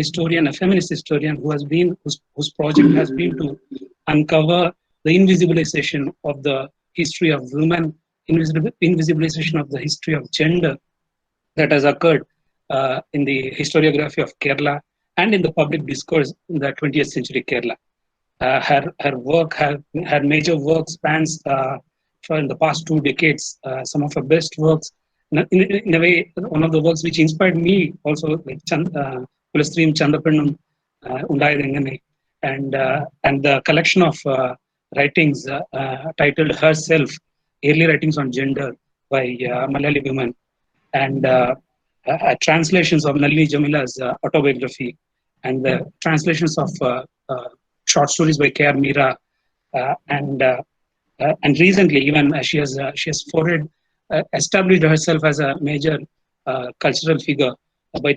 historian, a feminist historian whose project has been to uncover the invisibilization of the history of women, invisibilization of the history of gender that has occurred in the historiography of Kerala and in the public discourse in the 20th century Kerala. Her major work spans for the past 2 decades. Some of her best works, in a way, one of the works which inspired me also, like Kulastreem Chandapannam Undayadengane, and the collection of writings titled Herself, Early Writings on Gender by Malayali women, and translations of Nalini Jamila's autobiography, and the translations of short stories by K.R. Meera, and recently even she has established herself as a major cultural figure by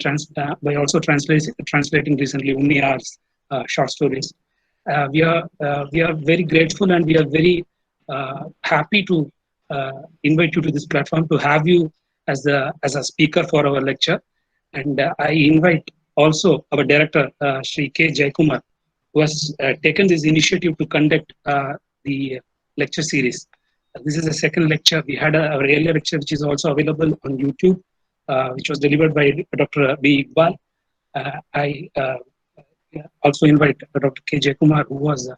also translating recently Unni R's short stories. We are very grateful, and we are very happy to invite you to this platform, to have you as a speaker for our lecture. And I invite also our director, Sri K. Jayakumar, who has taken this initiative to conduct the lecture series. This is the second lecture. We had our earlier lecture, which is also available on YouTube, which was delivered by Dr. B. Iqbal. I also invite Dr. K. Jayakumar, who was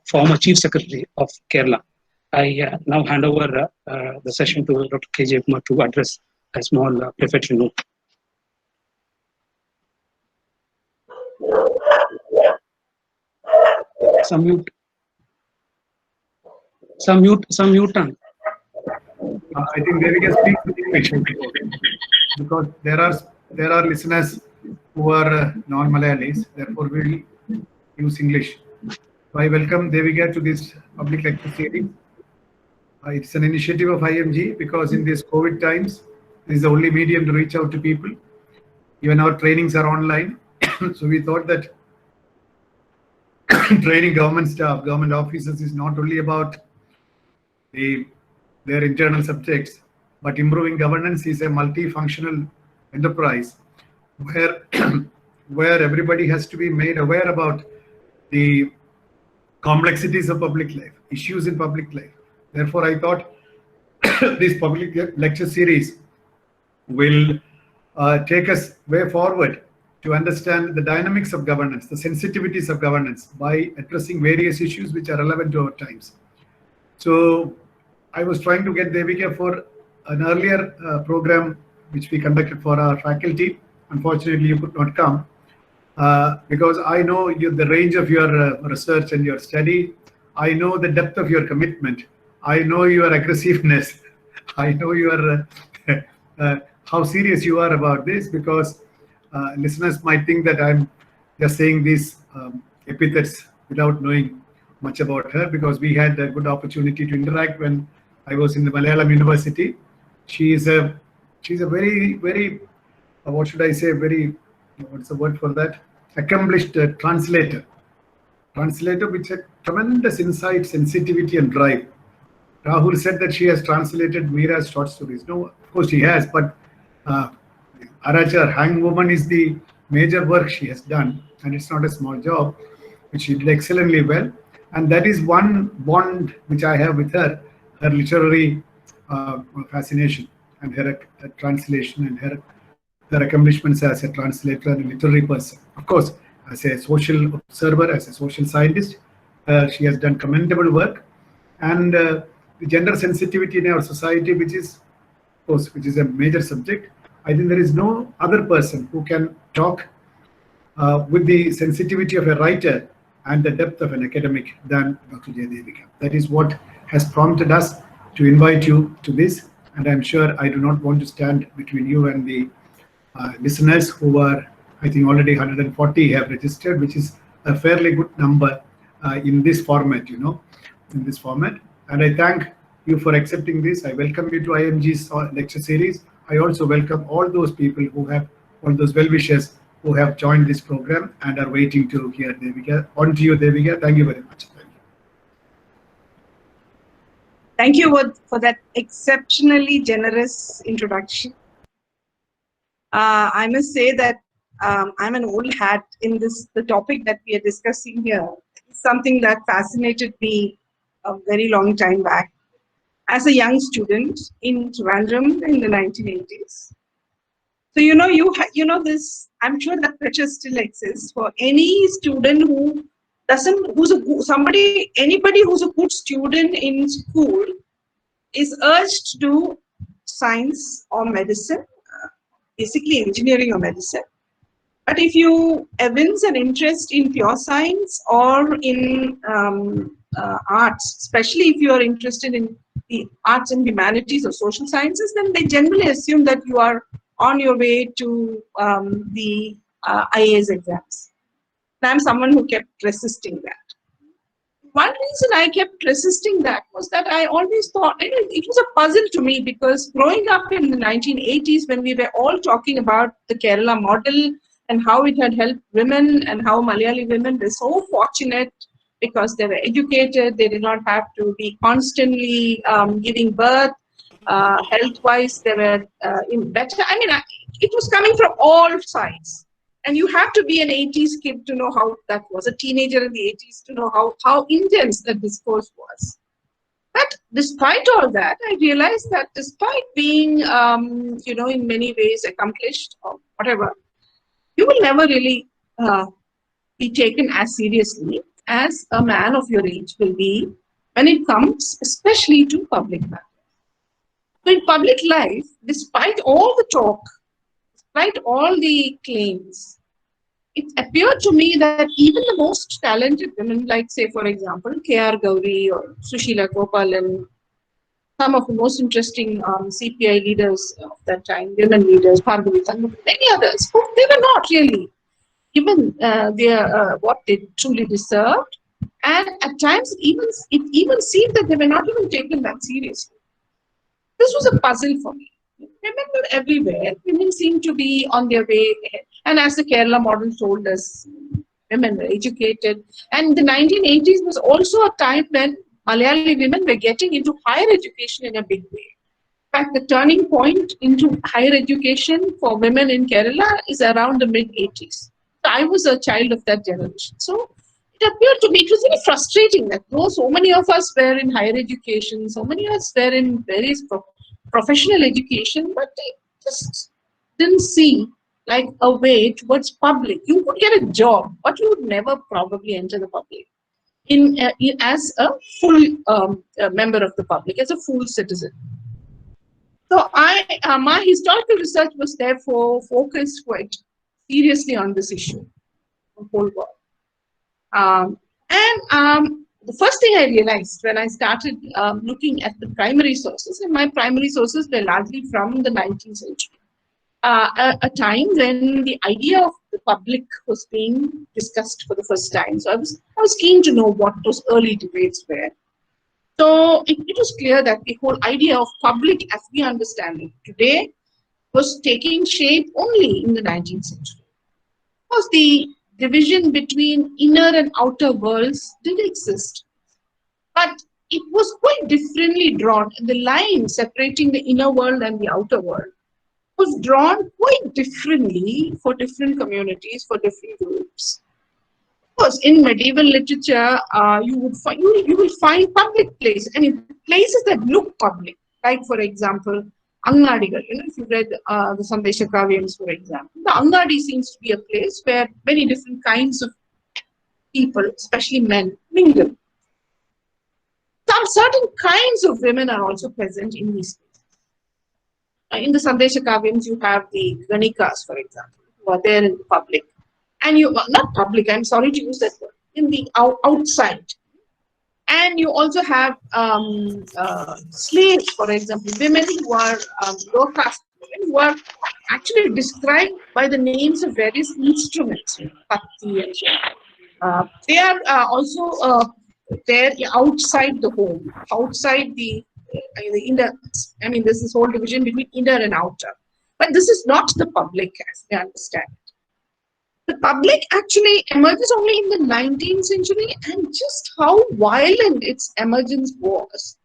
former Chief Secretary of Kerala. I now hand over the session to Dr. K. Jayakumar to address a small prefatory note. Some mute. I think Devika speaks English because there are listeners who are non-Malayalis, therefore we will use English. So I welcome Devika to this public lecture series. It's an initiative of IMG because in these COVID times, this is the only medium to reach out to people. Even our trainings are online. So we thought that training government staff, government officers is not only about their internal subjects, but improving governance is a multifunctional enterprise where everybody has to be made aware about the complexities of public life, issues in public life. Therefore, I thought this public lecture series will take us way forward to understand the dynamics of governance, the sensitivities of governance by addressing various issues which are relevant to our times. So I was trying to get Devika for an earlier program which we conducted for our faculty. Unfortunately, you could not come because I know the range of your research and your study. I know the depth of your commitment. I know your aggressiveness. I know your how serious you are about this, because listeners might think that I'm just saying these epithets without knowing much about her, because we had a good opportunity to interact when I was in the Malayalam University. She's a very, very, what should I say, very, what's the word for that? Accomplished translator with a tremendous insight, sensitivity, and drive. Rahul said that she has translated Meera's short stories. No, of course she has, but Arachar, Hangwoman is the major work she has done, and it's not a small job, which she did excellently well. And that is one bond which I have with her literary fascination and her translation and her accomplishments as a translator and a literary person. Of course, as a social observer, as a social scientist, she has done commendable work. And the gender sensitivity in our society, which is, of course, which is a major subject, I think there is no other person who can talk with the sensitivity of a writer and the depth of an academic than Dr. Devika. That is what has prompted us to invite you to this. And I'm sure I do not want to stand between you and the listeners who are, I think already 140 have registered, which is a fairly good number in this format, in this format. And I thank you for accepting this. I welcome you to IMG's lecture series. I also welcome all those people who have, all those well-wishers who have joined this program and are waiting to hear Devika. On to you, Devika. Thank you very much. Thank you for that exceptionally generous introduction. I must say that I'm an old hat in the topic that we are discussing here. It's something that fascinated me a very long time back. As a young student in Trivandrum in the 1980s. So, you know this, I'm sure that pressure still exists for any student who anybody who's a good student in school is urged to do science or medicine, basically engineering or medicine. But if you evince an interest in pure science or in arts, especially if you are interested in the arts and humanities or social sciences, then they generally assume that you are on your way to the IAS exams. And I'm someone who kept resisting that. One reason I kept resisting that was that I always thought it was a puzzle to me, because growing up in the 1980s, when we were all talking about the Kerala model and how it had helped women and how Malayali women were so fortunate because they were educated, they did not have to be constantly giving birth, health-wise they were in better. I mean, it was coming from all sides. And you have to be an 80s kid to know how that was, a teenager in the 80s to know how intense the discourse was. But despite all that, I realized that despite being, in many ways accomplished or whatever, you will never really be taken as seriously as a man of your age will be when it comes especially to public matters. So in public life, despite all the talk, despite all the claims, it appeared to me that even the most talented women, like say for example, K.R. Gauri or Sushila Gopalan, some of the most interesting CPI leaders of that time, women leaders, Bhargavi Sangam, many others, they were not really given what they truly deserved. And at times, it even seemed that they were not even taken that seriously. This was a puzzle for me. Women were everywhere. Women seemed to be on their way ahead. And as the Kerala model told us, women were educated. And the 1980s was also a time when Malayali women were getting into higher education in a big way. In fact, the turning point into higher education for women in Kerala is around the mid-80s. So I was a child of that generation. So it appeared to me, it was very frustrating that though so many of us were in higher education, so many of us were in various professional education, but they just didn't see like a way towards public. You could get a job, but you would never probably enter the public as a full member of the public, as a full citizen. So my historical research was therefore focused quite seriously on this issue, the whole world. The first thing I realized when I started looking at the primary sources, and my primary sources were largely from the 19th century, a time when the idea of the public was being discussed for the first time. So I was keen to know what those early debates were. So it was clear that the whole idea of public as we understand it today was taking shape only in the 19th century. Of course, the division between inner and outer worlds did exist, but it was quite differently drawn. The line separating the inner world and the outer world was drawn quite differently for different communities, for different groups. Of course, in medieval literature, you will find public places. I mean, places that look public, like for example, Angadigal. If you read the Sandesha Kavyams, for example, the Angadi seems to be a place where many different kinds of people, especially men, mingle. Some certain kinds of women are also present in these places. In the Sandesha Kavyams, you have the Ganikas, for example, who are there in the public. And you, not public, I'm sorry to use that word, in the outside. And you also have slaves, for example, women who are low caste women who are actually described by the names of various instruments, patti and so. They are also there outside the home, outside the inner. I mean, there's this whole division between inner and outer. But this is not the public as they understand it. The public actually emerges only in the 19th century, and just how violent its emergence was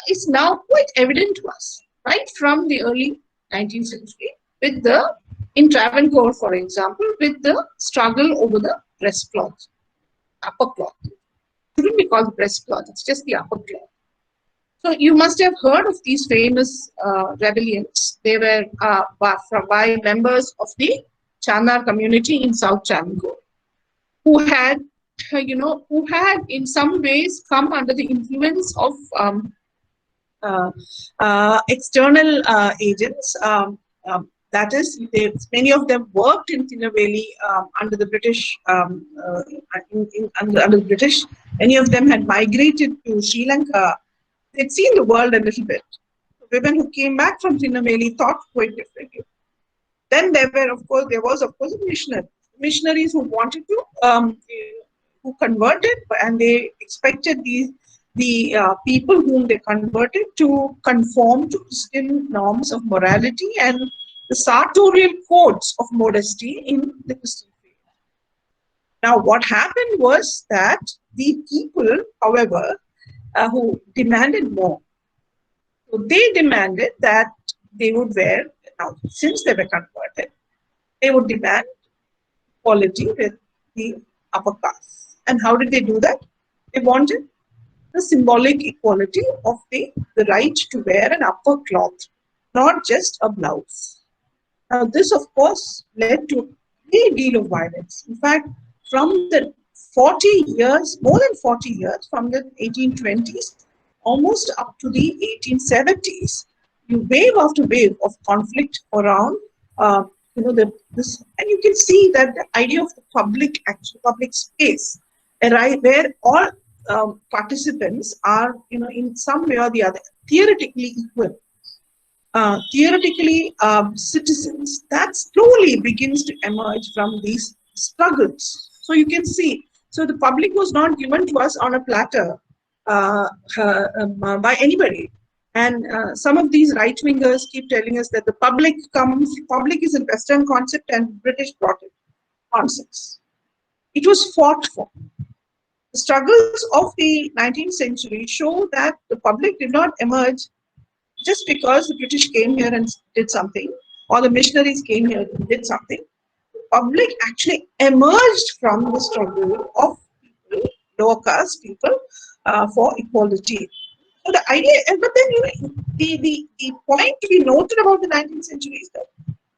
is now quite evident to us, right from the early 19th century with the in Travancore, for example, with the struggle over the breastcloth, upper cloth. It shouldn't be called breastcloth, it's just the upper cloth. So you must have heard of these famous rebellions. They were by members of the Chandar community in South Travancore, who had, who had in some ways come under the influence of external agents. That is, many of them worked in Tinnerveli under the British. Under the British, many of them had migrated to Sri Lanka. They'd seen the world a little bit. Women who came back from Tinnerveli thought quite differently. Then there was of course missionaries who wanted to, who converted, and they expected the people whom they converted to conform to Christian norms of morality and the sartorial codes of modesty in the Christian faith. Now, what happened was that the people, however, who demanded more, so they demanded that they would wear, now since they were converted, they would demand equality with the upper caste. And how did they do that? They wanted the symbolic equality of the right to wear an upper cloth, not just a blouse. Now, this, of course, led to a great deal of violence. In fact, from the 40 years, more than 40 years, from the 1820s, almost up to the 1870s, wave after wave of conflict around, this, and you can see that the idea of the public space, where all participants are, in some way or the other, theoretically equal, citizens, that slowly begins to emerge from these struggles. So you can see, so the public was not given to us on a platter by anybody. And some of these right-wingers keep telling us that the public is a Western concept and British brought it. Nonsense. It was fought for. The struggles of the 19th century show that the public did not emerge just because the British came here and did something, or the missionaries came here and did something. The public actually emerged from the struggle of people, lower caste people, for equality. So the idea, but then the point to be noted about the 19th century is that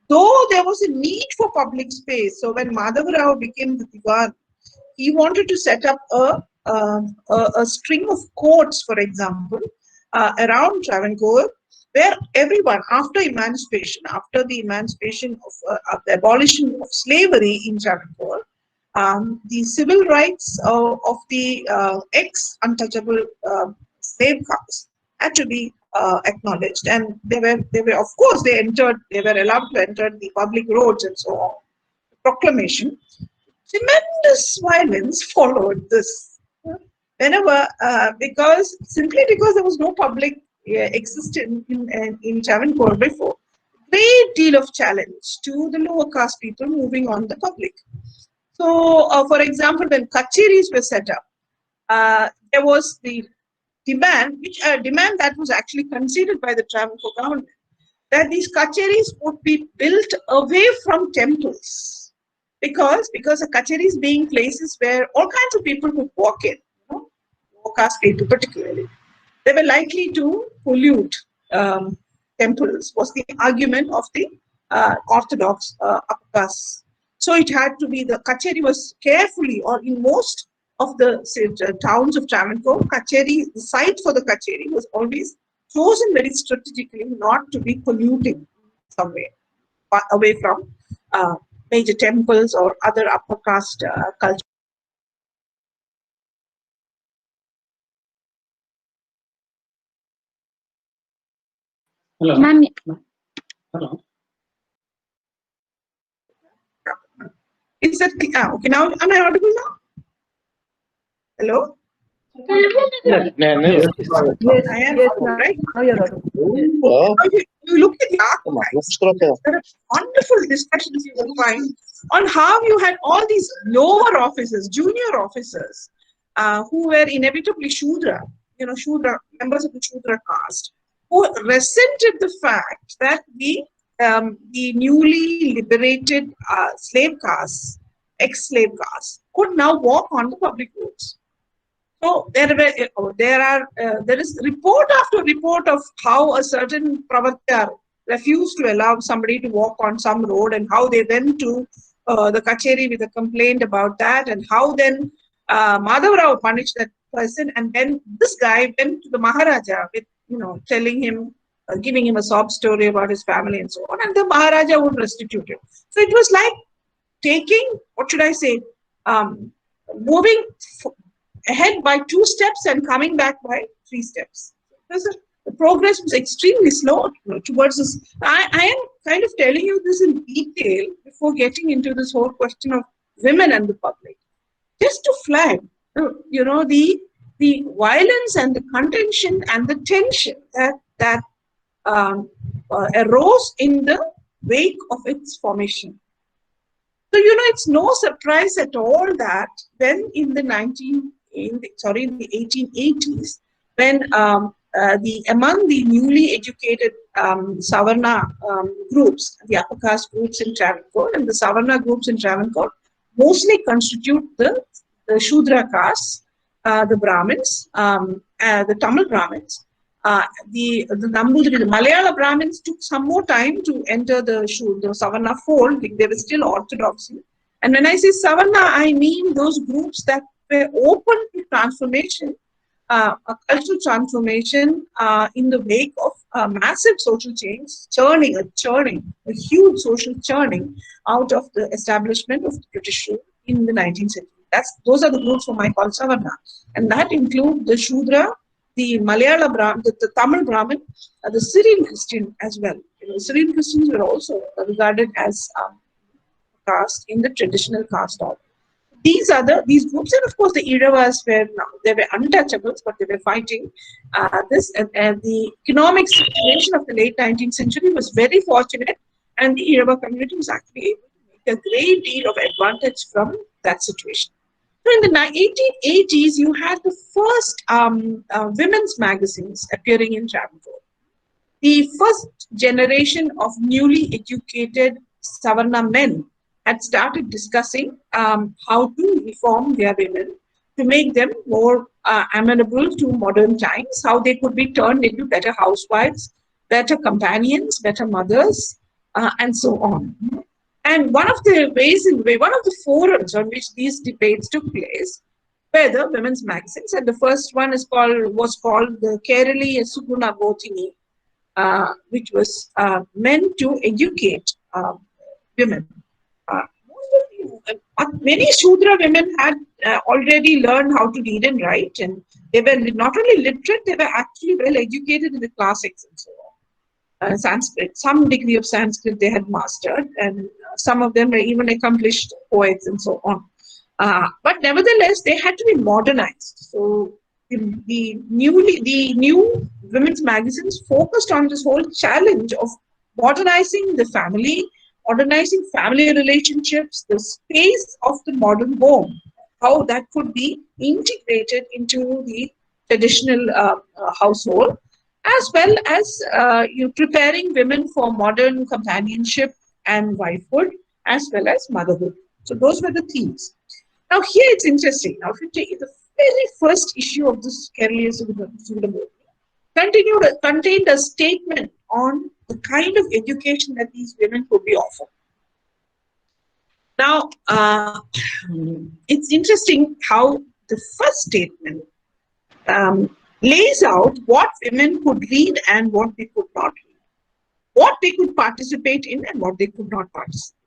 though there was a need for public space, so when Madhava Rao became the Diwan, he wanted to set up a string of courts, for example, around Travancore, where everyone, after the emancipation of the abolition of slavery in Travancore, the civil rights of the ex-untouchable slave caste had to be acknowledged, and they were of course they were allowed to enter the public roads and so on. Proclamation. Tremendous violence followed this. Whenever, simply because there was no public existence in Travancore before, great deal of challenge to the lower caste people moving on the public. So, for example, when kacheris were set up, there was the demand, demand that was actually conceded by the Travancore government, that these kacheris would be built away from temples, because the kacheris being places where all kinds of people could walk in, lower caste people particularly, they were likely to pollute temples, was the argument of the orthodox upper caste. So it had to be, the kacheri was carefully, or in most of the towns of Travancore, the site for the kacheri was always chosen very strategically, not to be polluting in some way, away from major temples or other upper caste culture. Hello. Ma'am, Hello. Is that okay? Now am I audible now? Hello? yes, I am audible, right? now you're audible. Yes. Oh, You look at the archives, there are wonderful discussions you will find on how you had all these lower officers, junior officers, who were inevitably Shudra, Shudra, members of the Shudra caste, who resented the fact that the the newly liberated slave castes, ex-slave castes, could now walk on the public roads. So there is report after report of how a certain Pravatya refused to allow somebody to walk on some road, and how they went to the Kacheri with a complaint about that, and how then Madhav Rao punished that person, and then this guy went to the Maharaja with, telling him, giving him a sob story about his family and so on, and the Maharaja would restitute it. So it was like taking, what should I say, moving ahead by 2 steps and coming back by 3 steps. The progress was extremely slow towards this. I am kind of telling you this in detail before getting into this whole question of women and the public, just to flag, the violence and the contention and the tension that arose in the wake of its formation. So, it's no surprise at all that when in the 1880s, when among the newly educated Savarna groups, the upper caste groups in Travancore and the Savarna groups in Travancore mostly constitute the Shudra castes, the Brahmins, the Tamil Brahmins. The Nambudiri, the Malayala Brahmins took some more time to enter the Savarna fold. They were still orthodoxy. And when I say Savarna, I mean those groups that were open to transformation, a cultural transformation in the wake of massive social change, a huge social churning out of the establishment of the British rule in the 19th century. Those are the groups whom I call Savarna. And that include the Shudra, the Malayala Brahmin, the Tamil Brahmin, the Syrian Christian as well. Syrian Christians were also regarded as caste in the traditional caste order. These groups, and of course the Iravas were untouchables, but they were fighting this. And the economic situation of the late 19th century was very fortunate, and the Irava community was actually able to make a great deal of advantage from that situation. So in the 1880s, you had the first women's magazines appearing in Travancore. The first generation of newly educated Savarna men had started discussing how to reform their women to make them more amenable to modern times, how they could be turned into better housewives, better companions, better mothers, and so on. And one of the forums on which these debates took place were the women's magazines. And the first one was called the Kerali Suguna Botini, which was meant to educate women. Many Shudra women had already learned how to read and write, and they were not only literate, they were actually well educated in the classics and so on. Sanskrit, some degree of Sanskrit they had mastered, and some of them were even accomplished poets and so on. But nevertheless, they had to be modernized. So the new women's magazines focused on this whole challenge of modernizing the family, modernizing family relationships, the space of the modern home, how that could be integrated into the traditional household, as well as preparing women for modern companionship and wifehood, as well as motherhood. So those were the themes. Now here it's interesting. Now if you take the very first issue of this Kerala Suguna contained a statement on the kind of education that these women could be offered. Now, it's interesting how the first statement lays out what women could read and what they could not read, what they could participate in and what they could not participate.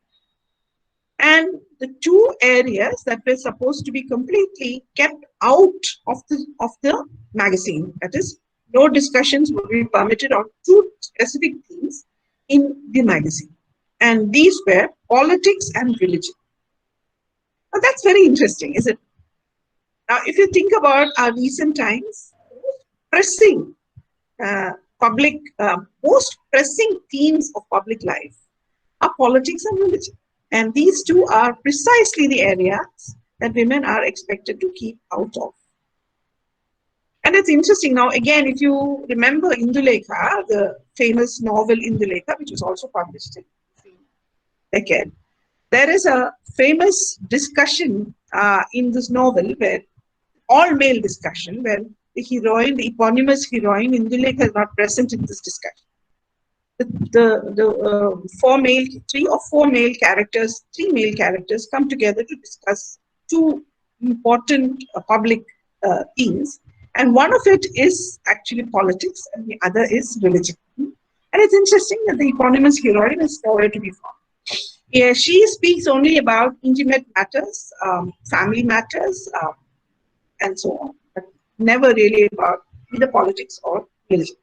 And the two areas that were supposed to be completely kept out of the magazine, that is, no discussions would be permitted on two specific themes in the magazine. And these were politics and religion. Now that's very interesting, isn't it? Now, if you think about our recent times, pressing most pressing themes of public life are politics and religion. And these two are precisely the areas that women are expected to keep out of. And it's interesting now, again, if you remember Indulekha, the famous novel Indulekha, which was also published in the decade. There is a famous discussion in this novel, where all male discussion, where the heroine, the eponymous heroine Indulekha, is not present in this discussion. Three male characters come together to discuss two important public themes, and one of it is actually politics, and the other is religion. And it's interesting that the eponymous heroine is nowhere to be found. Yeah, she speaks only about intimate matters, family matters, and so on, but never really about either politics or religion.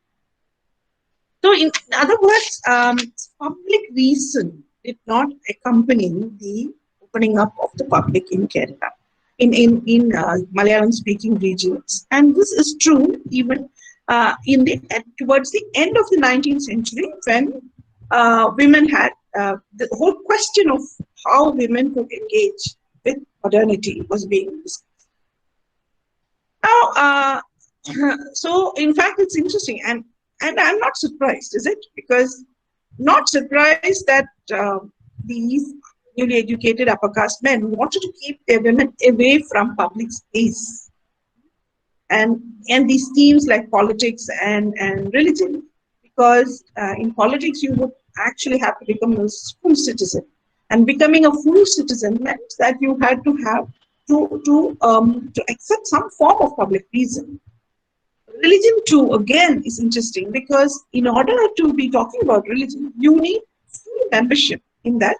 So, in other words, public reason did not accompany the opening up of the public in Kerala, in Malayalam-speaking regions, and this is true even towards the end of the 19th century, when women had the whole question of how women could engage with modernity was being discussed. Now, so in fact, it's interesting, and I'm not surprised, is it? Because not surprised that these newly educated upper caste men wanted to keep their women away from public space. And these themes like politics and religion, because in politics you would actually have to become a full citizen. And becoming a full citizen meant that you had to have to accept some form of public reason. Religion too, again, is interesting, because in order to be talking about religion, you need full membership in that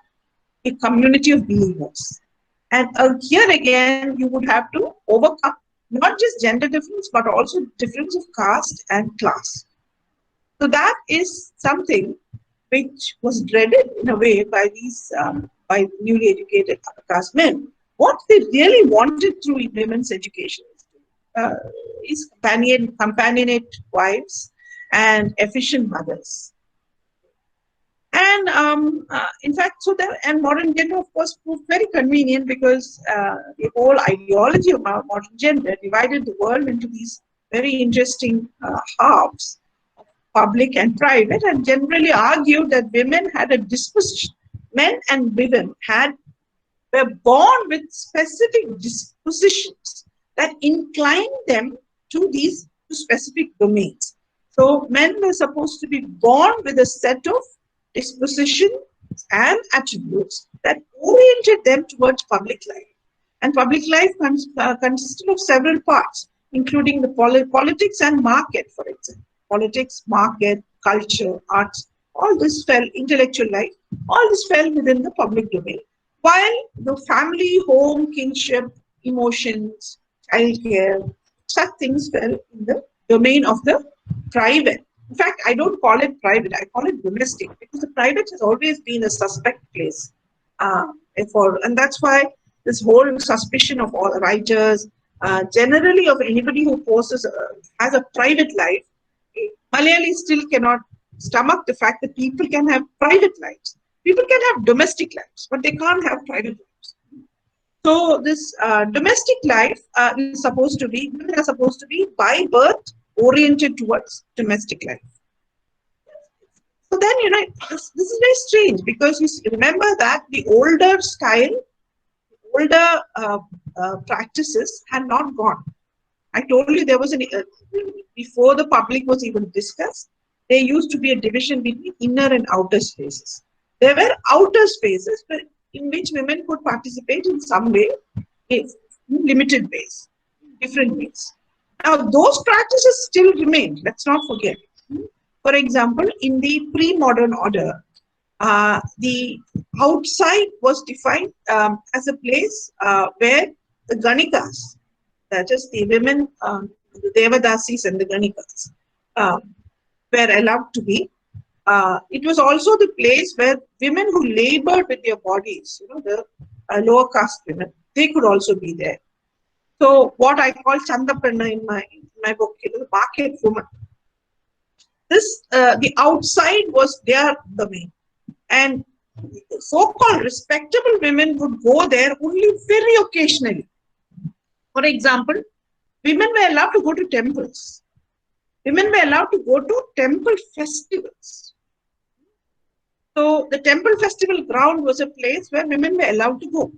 a community of believers. And here again, you would have to overcome not just gender difference, but also difference of caste and class. So that is something which was dreaded in a way by these by newly educated upper caste men. What they really wanted through women's education is companionate wives and efficient mothers. And in fact, so that, and modern gender, of course, proved very convenient, because the whole ideology of modern gender divided the world into these very interesting halves, public and private, and generally argued that women had a disposition. Men and women were born with specific dispositions that inclined them to these specific domains. So men were supposed to be born with a set of dispositions and attributes that oriented them towards public life. And public life consisted of several parts, including the politics and market, for example. Politics, market, culture, arts, all this fell, intellectual life, all this fell within the public domain. While the family, home, kinship, emotions, childcare, such things fell in the domain of the private. In fact, I don't call it private, I call it domestic, because the private has always been a suspect place. And that's why this whole suspicion of all writers, generally of anybody who has a private life, Malayali still cannot stomach the fact that people can have private lives. People can have domestic lives, but they can't have private lives. So this domestic life is supposed to be, women are supposed to be by birth oriented towards domestic life. So then, you know, this is very strange, because you remember that the older style, older practices had not gone. I told you there was before the public was even discussed, there used to be a division between inner and outer spaces. There were outer spaces in which women could participate in some way, in limited ways, different ways. Now, those practices still remain, let's not forget. For example, in the pre-modern order, the outside was defined as a place where the Ganikas, that is the women, the Devadasis and the Ganikas, were allowed to be. It was also the place where women who labored with their bodies, you know, the lower caste women, they could also be there. So what I call Chandapanna in my book, you know, the market woman. This, the outside was their domain. And so-called respectable women would go there only very occasionally. For example, women were allowed to go to temples. women were allowed to go to temple festivals. So the temple festival ground was a place where women were allowed to go.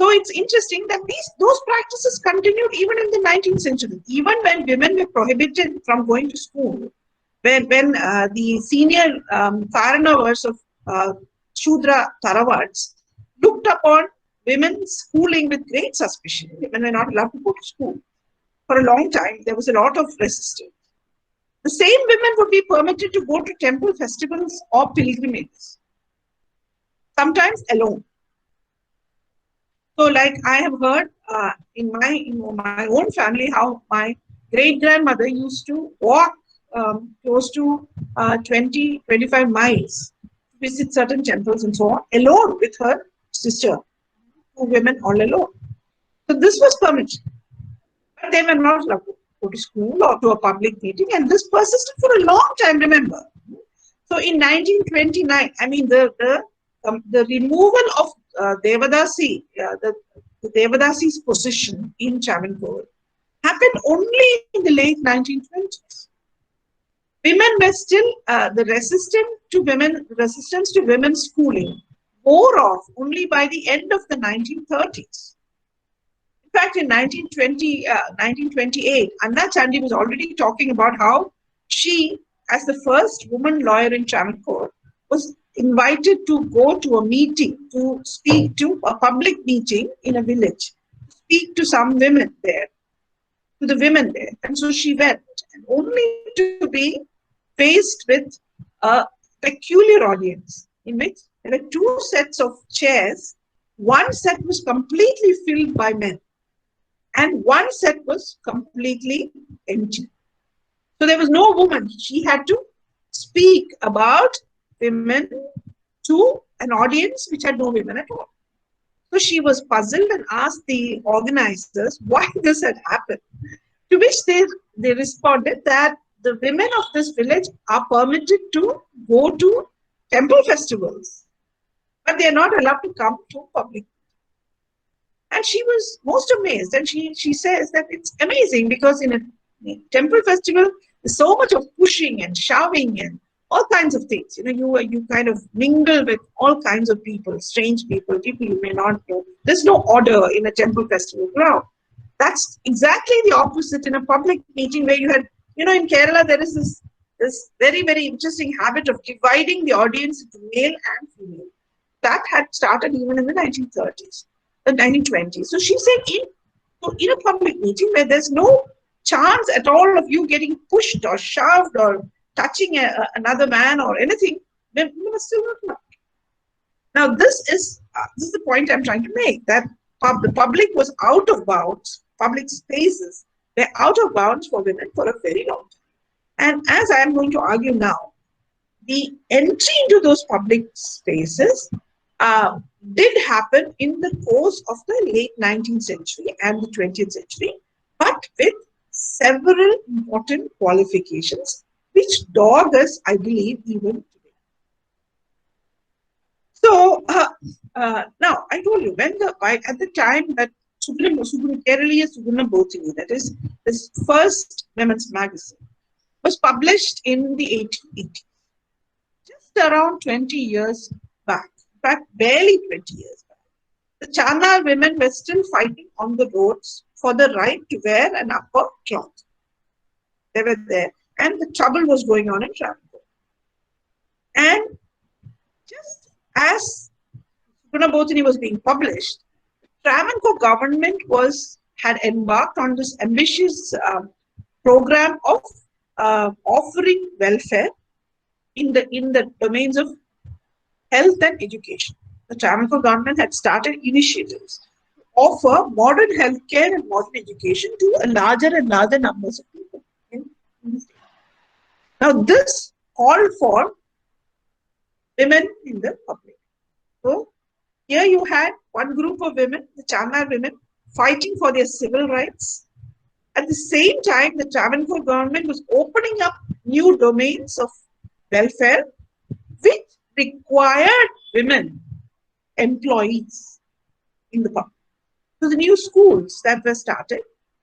So it's interesting that those practices continued even in the 19th century, even when women were prohibited from going to school. When the senior Karanavas of Shudra Tarawads looked upon women's schooling with great suspicion. Women were not allowed to go to school. For a long time, there was a lot of resistance. The same women would be permitted to go to temple festivals or pilgrimages, sometimes alone. So, like I have heard in my own family, how my great-grandmother used to walk close to 20, 25 miles to visit certain temples and so on, alone with her sister, two women all alone. So this was permitted. But they were not allowed to go to school or to a public meeting, and this persisted for a long time, remember. So in 1929, I mean, the removal of Devadasi, the Devadasi's position in Travancore happened only in the late 1920s. Women were still, the resistance to women's schooling wore off only by the end of the 1930s. In fact, in 1928, Anna Chandy was already talking about how she, as the first woman lawyer in Travancore, was invited to go to a meeting, to speak to a public meeting in a village, to speak to some women there, to the women there. And so she went, and only to be faced with a peculiar audience in which there were two sets of chairs. One set was completely filled by men, and one set was completely empty. So there was no woman. She had to speak about women to an audience which had no women at all. So she was puzzled and asked the organizers why this had happened. To which they responded that the women of this village are permitted to go to temple festivals, but they are not allowed to come to public. And she was most amazed, and she says that it's amazing because in a temple festival, there's so much of pushing and shoving and all kinds of things. You know, you kind of mingle with all kinds of people, strange people you may not know. There's no order in a temple festival ground. That's exactly the opposite in a public meeting where you had, you know, in Kerala, there is this very, very interesting habit of dividing the audience into male and female. That had started even in the 1930s. The 1920s. So she said in a public meeting where there's no chance at all of you getting pushed or shoved or touching another man or anything, women are still not allowed. Now this is the point I'm trying to make, that the public was out of bounds, public spaces were out of bounds for women for a very long time. And as I'm going to argue now, the entry into those public spaces did happen in the course of the late 19th century and the 20th century, but with several important qualifications which dog us, I believe, even today. So now I told you, when at the time that Kerala Suguna Botini, that is this first women's magazine, was published in the 1880s, just around 20 years back. In fact, barely 20 years back, the Chanar women were still fighting on the roads for the right to wear an upper cloth. They were there, and the trouble was going on in Travancore. And just as Gunabodhini was being published, Travancore government had embarked on this ambitious program of offering welfare in the domains of health and education. The Travancore government had started initiatives to offer modern healthcare and modern education to a larger and larger numbers of people in the state. Now, this called for women in the public. So, here you had one group of women, the Chanar women, fighting for their civil rights. At the same time, the Travancore government was opening up new domains of welfare, which required women employees in the public. So the new schools that were started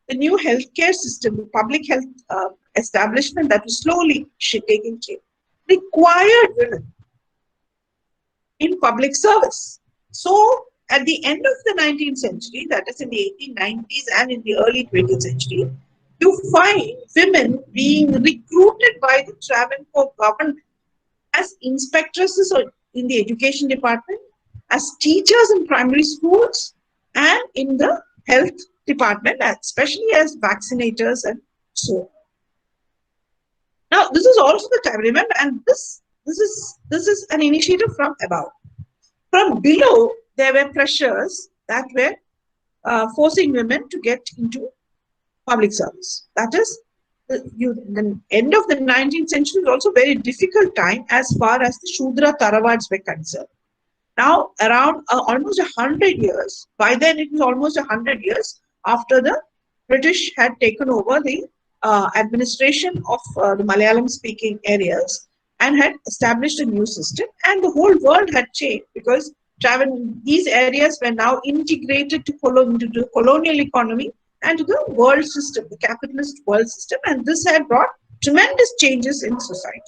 the new healthcare system, the public health establishment that was slowly taking shape, required women in public service. So, at the end of the 19th century, that is in the 1890s and in the early 20th century, you find women being recruited by the Travancore government as inspectresses in the education department, as teachers in primary schools, and in the health department, especially as vaccinators and so on. Now, this is also the time, remember, and this is an initiative from above. From below, there were pressures that were forcing women to get into public service. That is, the end of the 19th century was also a very difficult time as far as the Shudra Tarawads were concerned. Now, around almost 100 years, by then it was almost 100 years after the British had taken over the administration of the Malayalam-speaking areas and had established a new system, and the whole world had changed because these areas were now integrated into the colonial economy and to the world system, the capitalist world system, and this had brought tremendous changes in society.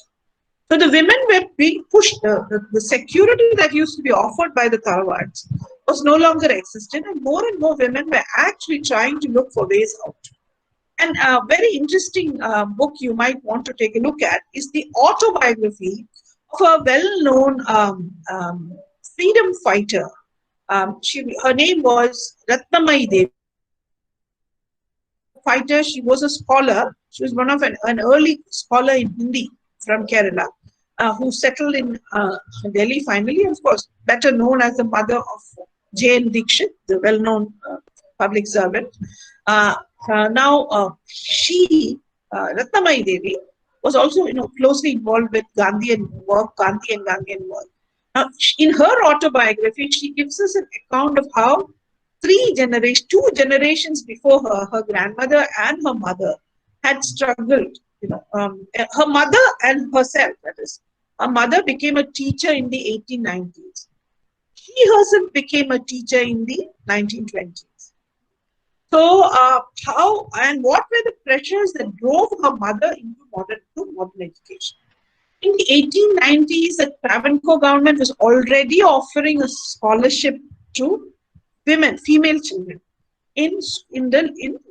So the women were being pushed, the security that used to be offered by the Tarawads was no longer existent, and more women were actually trying to look for ways out. And a very interesting book you might want to take a look at is the autobiography of a well-known freedom fighter. Her name was Ratnamai Devi. Fighter, she was a scholar. She was one of an early scholar in Hindi from Kerala, who settled in Delhi finally, of course, better known as the mother of J.N. Dixit, the well-known public servant. Ratnamai Devi was also, closely involved with Gandhi and Gandhian work. Now, in her autobiography, she gives us an account of how two generations before her, her grandmother and her mother had struggled. Her mother and herself, that is, her mother became a teacher in the 1890s. She herself became a teacher in the 1920s. So, how and what were the pressures that drove her mother into modern education? In the 1890s, the Travancore government was already offering a scholarship to women, female children, in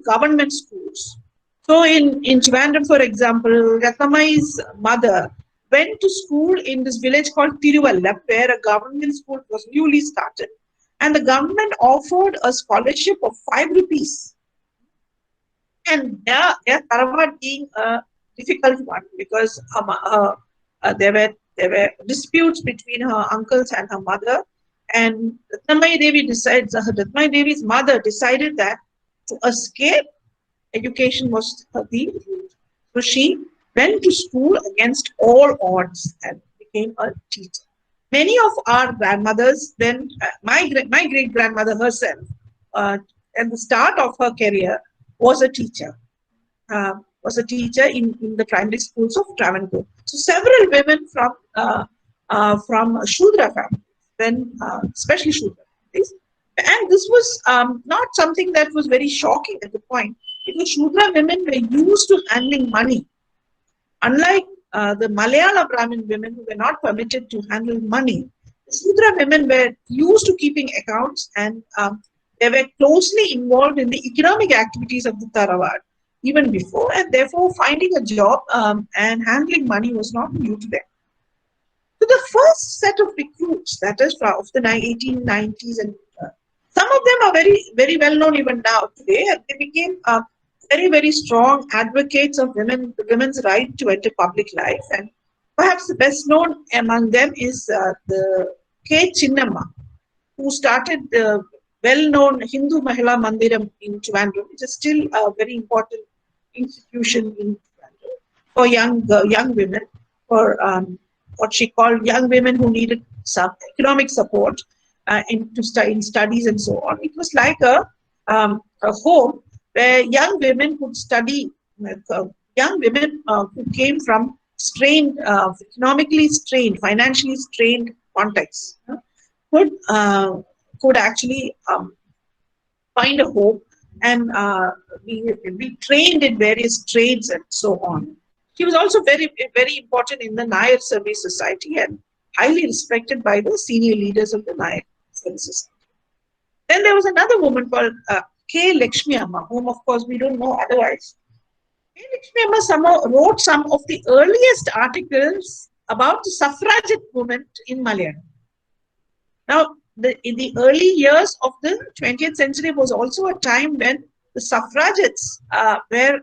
government schools. So in Trivandrum, for example, Ratnamai's mother went to school in this village called Tiruvalla, where a government school was newly started, and the government offered a scholarship of 5 rupees. And their Tarawad being a difficult one because there were disputes between her uncles and her mother. And Ratnamai Devi's mother decided that to escape, education was the route. So she went to school against all odds and became a teacher. Many of our grandmothers, then my great-grandmother herself, at the start of her career, was a teacher. In the primary schools of Travancore. So several women from Shudra families, especially Shudra families, and this was not something that was very shocking at the point, because Shudra women were used to handling money. Unlike the Malayala Brahmin women who were not permitted to handle money, the Shudra women were used to keeping accounts, and they were closely involved in the economic activities of the Tarawad even before, and therefore finding a job and handling money was not new to them. So the first set of recruits, that is of the 1890s, and some of them are very, very well known even now today. They became very, very strong advocates of women's right to enter public life, and perhaps the best known among them is the K. Chinnamma, who started the well-known Hindu Mahila Mandiram in Trivandrum, which is still a very important institution in Trivandrum for young women, for what she called young women who needed some economic support in studies and so on. It was like a home where young women could study, young women who came from strained, economically strained, financially strained contexts, could actually find a home and we trained in various trades and so on. She was also very important in the Nair Service Society and highly respected by the senior leaders of the Nair Service Society. Then there was another woman called K. Lakshmi Amma, whom of course we don't know otherwise. K. Lakshmi Amma somehow wrote some of the earliest articles about the suffragette movement in Malayalam. Now, in the early years of the 20th century was also a time when the suffragettes were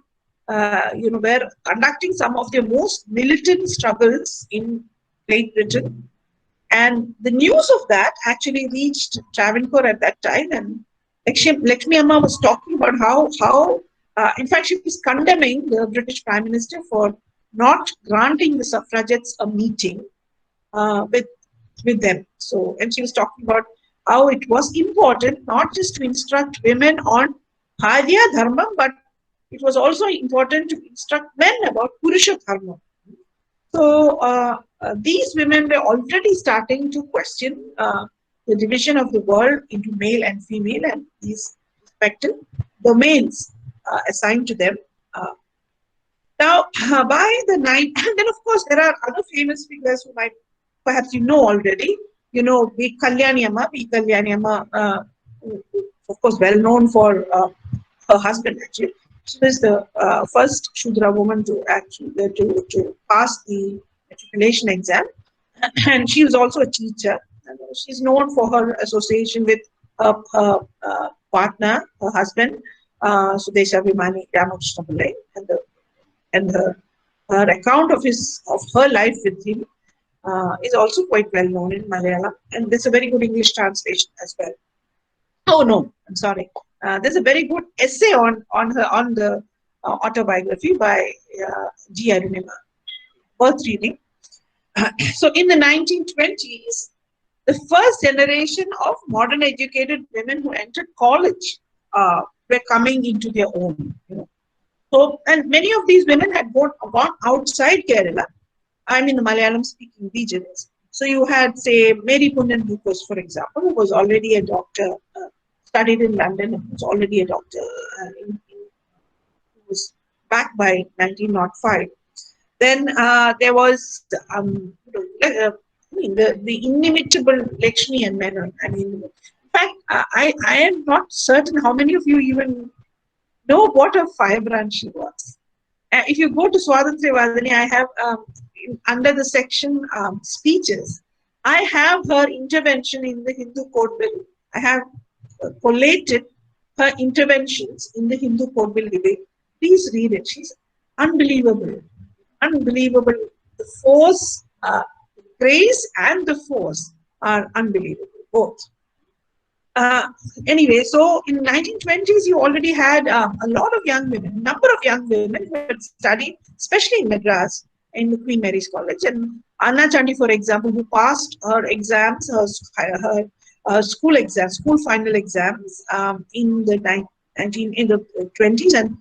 conducting some of their most militant struggles in Great Britain. And the news of that actually reached Travancore at that time. And Lakshmi Amma was talking about how in fact, she was condemning the British Prime Minister for not granting the suffragettes a meeting with them. So, and she was talking about how it was important not just to instruct women on Harya Dharma, but it was also important to instruct men about Purusha Dharma. So, these women were already starting to question the division of the world into male and female and these respective domains assigned to them. Now, by the night, and then of course there are other famous figures who might perhaps you know already. You know, B. Kalyani Amma, of course, well known for her husband actually. She was the first Shudra woman to actually to pass the matriculation exam, and she was also a teacher. And she's known for her association with her partner, her husband, Sudesha Vimani Ramakrishna Pillai, and her account of her life with him is also quite well known in Malayalam, and there's a very good English translation as well. Oh no, I'm sorry. There's a very good essay on the autobiography by G. Arunima, worth reading. So in the 1920s, the first generation of modern educated women who entered college were coming into their own. You know. So, and many of these women had gone outside Kerala. I'm in the Malayalam-speaking regions. So you had, say, Mary Punnan Lucas, for example, who was already a doctor, studied in London, and was already a doctor. Who was back by 1905. Then there was the inimitable Lakshmi and Menon. I mean, in fact, I am not certain how many of you even know what a firebrand she was. If you go to Swatantriya Vadani, I have under the section speeches, I have her intervention in the Hindu Code Bill. I have collated her interventions in the Hindu Code Bill debate. Please read it. She's unbelievable. Unbelievable. The force, grace and the force are unbelievable, both. Anyway, so in the 1920s, you already had a lot of young women, a number of young women who had studied, especially in Madras, in the Queen Mary's College. And Anna Chandi, for example, who passed her exams, her school exams, school final exams in the 20s and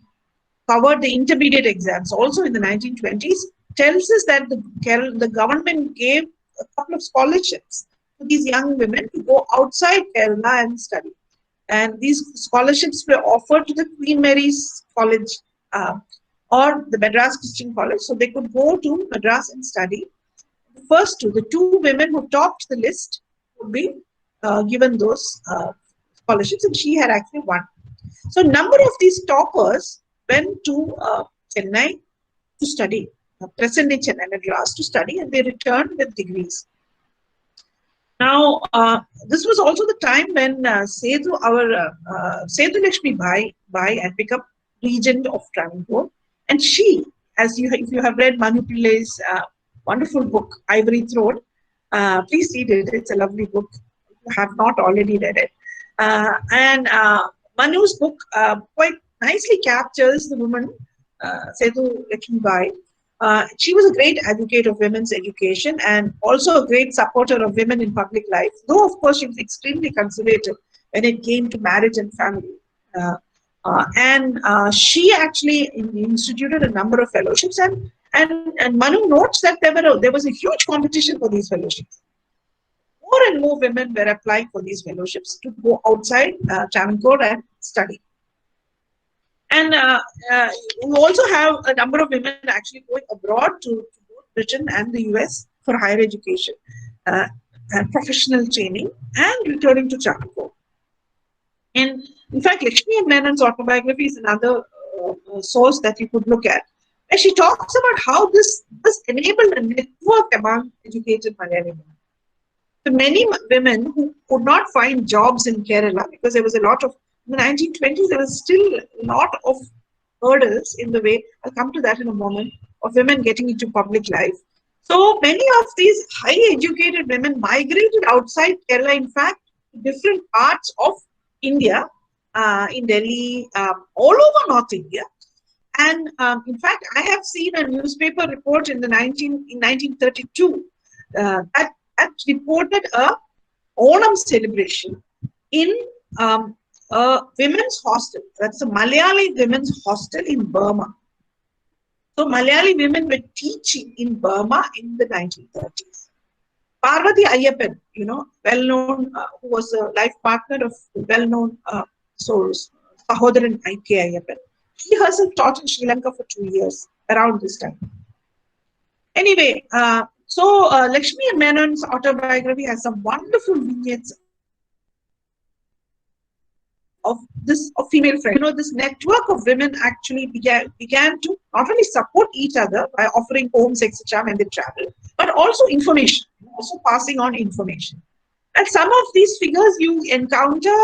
covered the intermediate exams also in the 1920s, tells us that the government gave a couple of scholarships to these young women to go outside Kerala and study. And these scholarships were offered to the Queen Mary's College or the Madras Christian College, so they could go to Madras and study. The two women who topped the list would be given those scholarships, and she had actually won. So, a number of these toppers went to Chennai to study, present-day Chennai, Madras to study, and they returned with degrees. Now, this was also the time when Sethu Lakshmi Bai had become regent of Travancore, and she, if you have read Manu Pillai's wonderful book, Ivory Throne, please read it. It's a lovely book. If you have not already read it. And Manu's book quite nicely captures the woman, Sethu Lakshmi Bai. She was a great advocate of women's education and also a great supporter of women in public life, though of course she was extremely conservative when it came to marriage and family. She actually instituted a number of fellowships, and Manu notes that there was a huge competition for these fellowships. More and more women were applying for these fellowships to go outside Travancore and study. And we also have a number of women actually going abroad to both Britain and the US for higher education and professional training and returning to Travancore. And in fact, Lakshmi Menon's autobiography is another source that you could look at. And she talks about how this enabled a network among educated Malayali women. So many women who could not find jobs in Kerala because there was a lot of, in the 1920s, there was still a lot of hurdles in the way, I'll come to that in a moment, of women getting into public life. So many of these highly educated women migrated outside Kerala, in fact, to different parts of India, in Delhi, all over North India. And in fact, I have seen a newspaper report in 1932 that reported a Onam celebration in a women's hostel. That's a Malayali women's hostel in Burma. So Malayali women were teaching in Burma in the 1930s. Parvati Ayyappan, you know, well-known, who was a life partner of well-known Sahodaran I.K. Ayyappan. She herself taught in Sri Lanka for 2 years around this time. Anyway, Lakshmi Menon's autobiography has some wonderful vignettes of female friends. You know, this network of women actually began to not only support each other by offering homes, etc., when they travel, but also information, also passing on information. And some of these figures you encounter,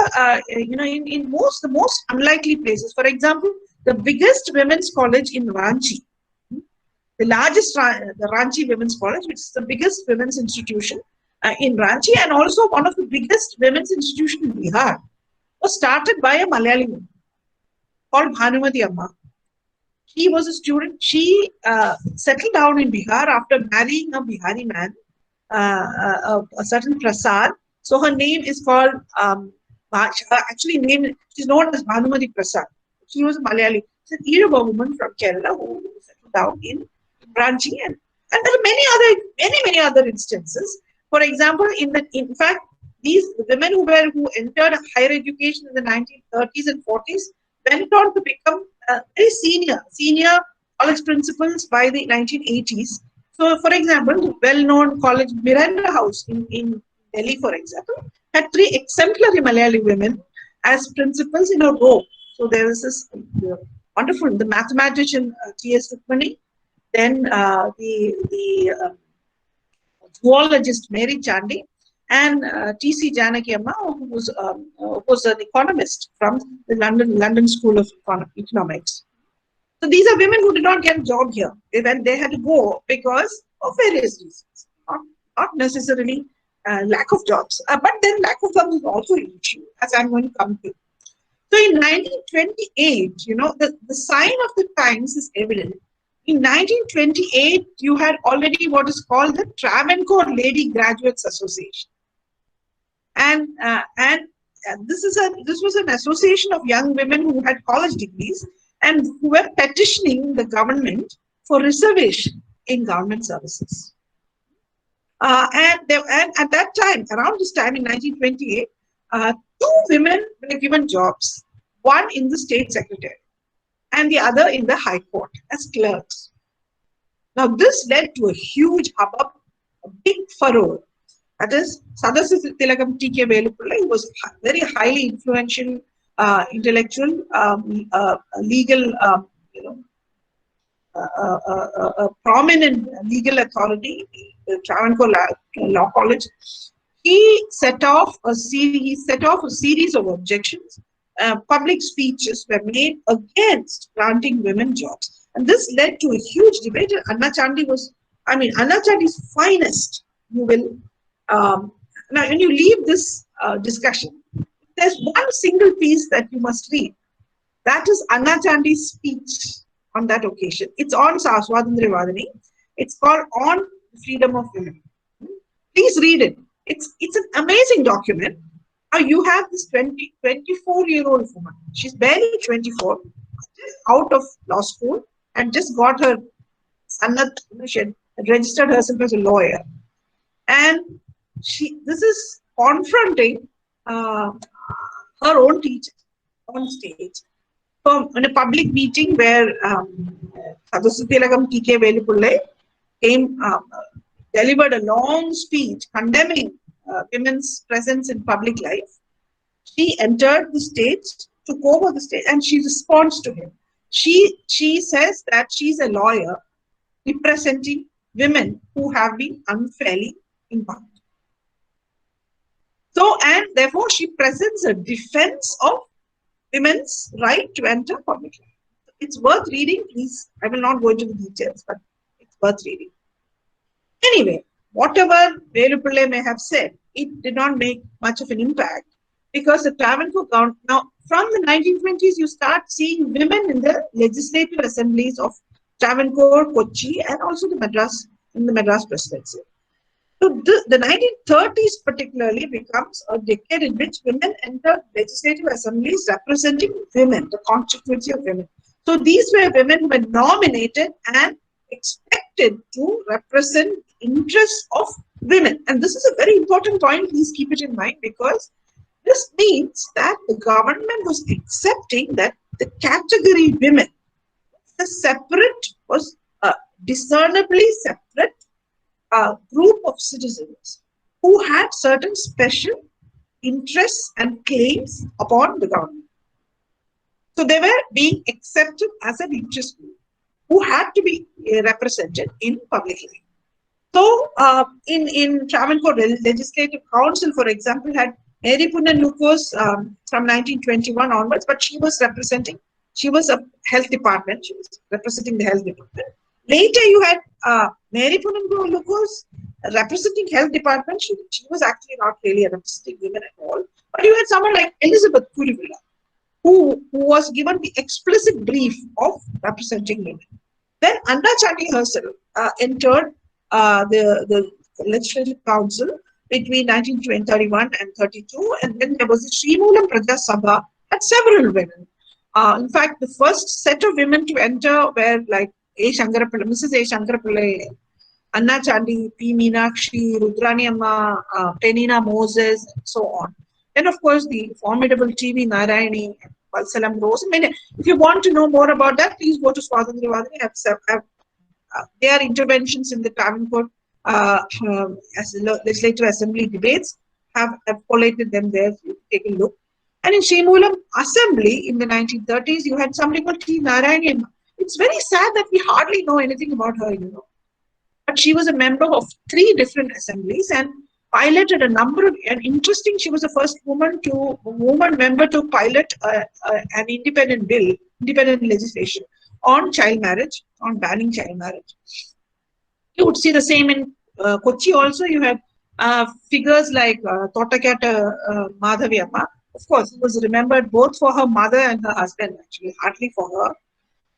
you know, in the most unlikely places. For example, the biggest women's college in Ranchi, the largest, the Ranchi Women's College, which is the biggest women's institution in Ranchi, and also one of the biggest women's institutions in Bihar, was started by a Malayali woman called Bhanumati Amma. She was a student. She settled down in Bihar after marrying a Bihari man, a certain Prasad. So her name is called, she's known as Bhanumati Prasad. She was a Malayali. She's an Yoruba woman from Kerala who settled down in Ranchi, and there are many other instances. For example, in fact, these women who entered higher education in the 1930s and 40s went on to become very senior college principals by the 1980s. So, for example, the well-known college Miranda House in Delhi, for example, had 3 exemplary Malayali women as principals in a row. So there was this wonderful, the mathematician T.S. Rukmani, then the zoologist Mary Chandy, and T.C. Janaki Amma, who was an economist from the London School of Economics. So these are women who did not get a job here. They had to go because of various reasons, not necessarily lack of jobs, but then lack of jobs is also an issue, as I'm going to come to. So in 1928, you know, the sign of the times is evident. In 1928, you had already what is called the Travancore Lady Graduates Association, and this was an association of young women who had college degrees and who were petitioning the government for reservation in government services. And at that time, around this time in 1928, 2 women were given jobs, one in the state secretary and the other in the high court as clerks. Now this led to a huge hubbub, a big furore. That is, Sadasya Tilakam T.K. Velupillai, who was very highly influential intellectual, legal, a prominent legal authority, the Travancore Law College. He set off a series of objections. Public speeches were made against granting women jobs, and this led to a huge debate. Anna Chandy's finest. You will now, when you leave this discussion, there's one single piece that you must read. That is Anna Chandy's speech on that occasion. It's on Swadhantra Vadani. It's called On Freedom of Women. Please read it. It's an amazing document. Now you have this 24-year-old woman. She's barely 24, just out of law school, and just got her Sanat, she had registered herself as a lawyer. And this is confronting her own teacher on stage. So in a public meeting where Sadhusuthialagam T.K. Velupullai came, delivered a long speech condemning women's presence in public life, she entered the stage, took over the stage, and she responds to him. She says that she's a lawyer representing women who have been unfairly impacted. So, and therefore she presents a defense of women's right to enter public life. It's worth reading, please. I will not go into the details, but it's worth reading. Anyway, whatever Velupullai may have said, it did not make much of an impact because the Travancore government, now from the 1920s, you start seeing women in the legislative assemblies of Travancore, Kochi, and also the Madras Presidency. So the 1930s particularly becomes a decade in which women enter legislative assemblies representing women, the constituency of women. So these were women who were nominated and expected to represent interests of women. And this is a very important point, please keep it in mind, because this means that the government was accepting that the category women, was a discernibly separate group of citizens who had certain special interests and claims upon the government. So they were being accepted as an interest group who had to be represented in public life. So in Travancore Legislative Council, for example, had Mary Punnan Lucas from 1921 onwards, but she was a health department, she was representing the health department. Later you had Mary Punnan Lucas representing health department. She was actually not really representing women at all. But you had someone like Elizabeth Kurivilla, who was given the explicit brief of representing women. Then Anna Chandi herself entered the Legislative Council between 1931 and 32, and then there was the Srimulam Praja Sabha, had several women. In fact, the first set of women to enter were like Mrs. A. Shankarapillai, Anna Chandi, P. Meenakshi, Rudrani Amma, Penina Moses, and so on. Then, of course, the formidable T.V. Narayani, Valsalam Rose. I mean, if you want to know more about that, please go to Swatantra Vadini. Their interventions in the Travancore Legislative Assembly debates have collated them there. You take a look. And in Srimulam Assembly in the 1930s, you had somebody called T. Narayani. It's very sad that we hardly know anything about her, you know. But she was a member of 3 different assemblies and piloted a number of, and interesting, she was the first woman member to pilot an independent legislation on child marriage, on banning child marriage. You would see the same in Kochi also. You had figures like Thotakata Madhavi Amma. Of course, he was remembered both for her mother and her husband, actually, hardly for her.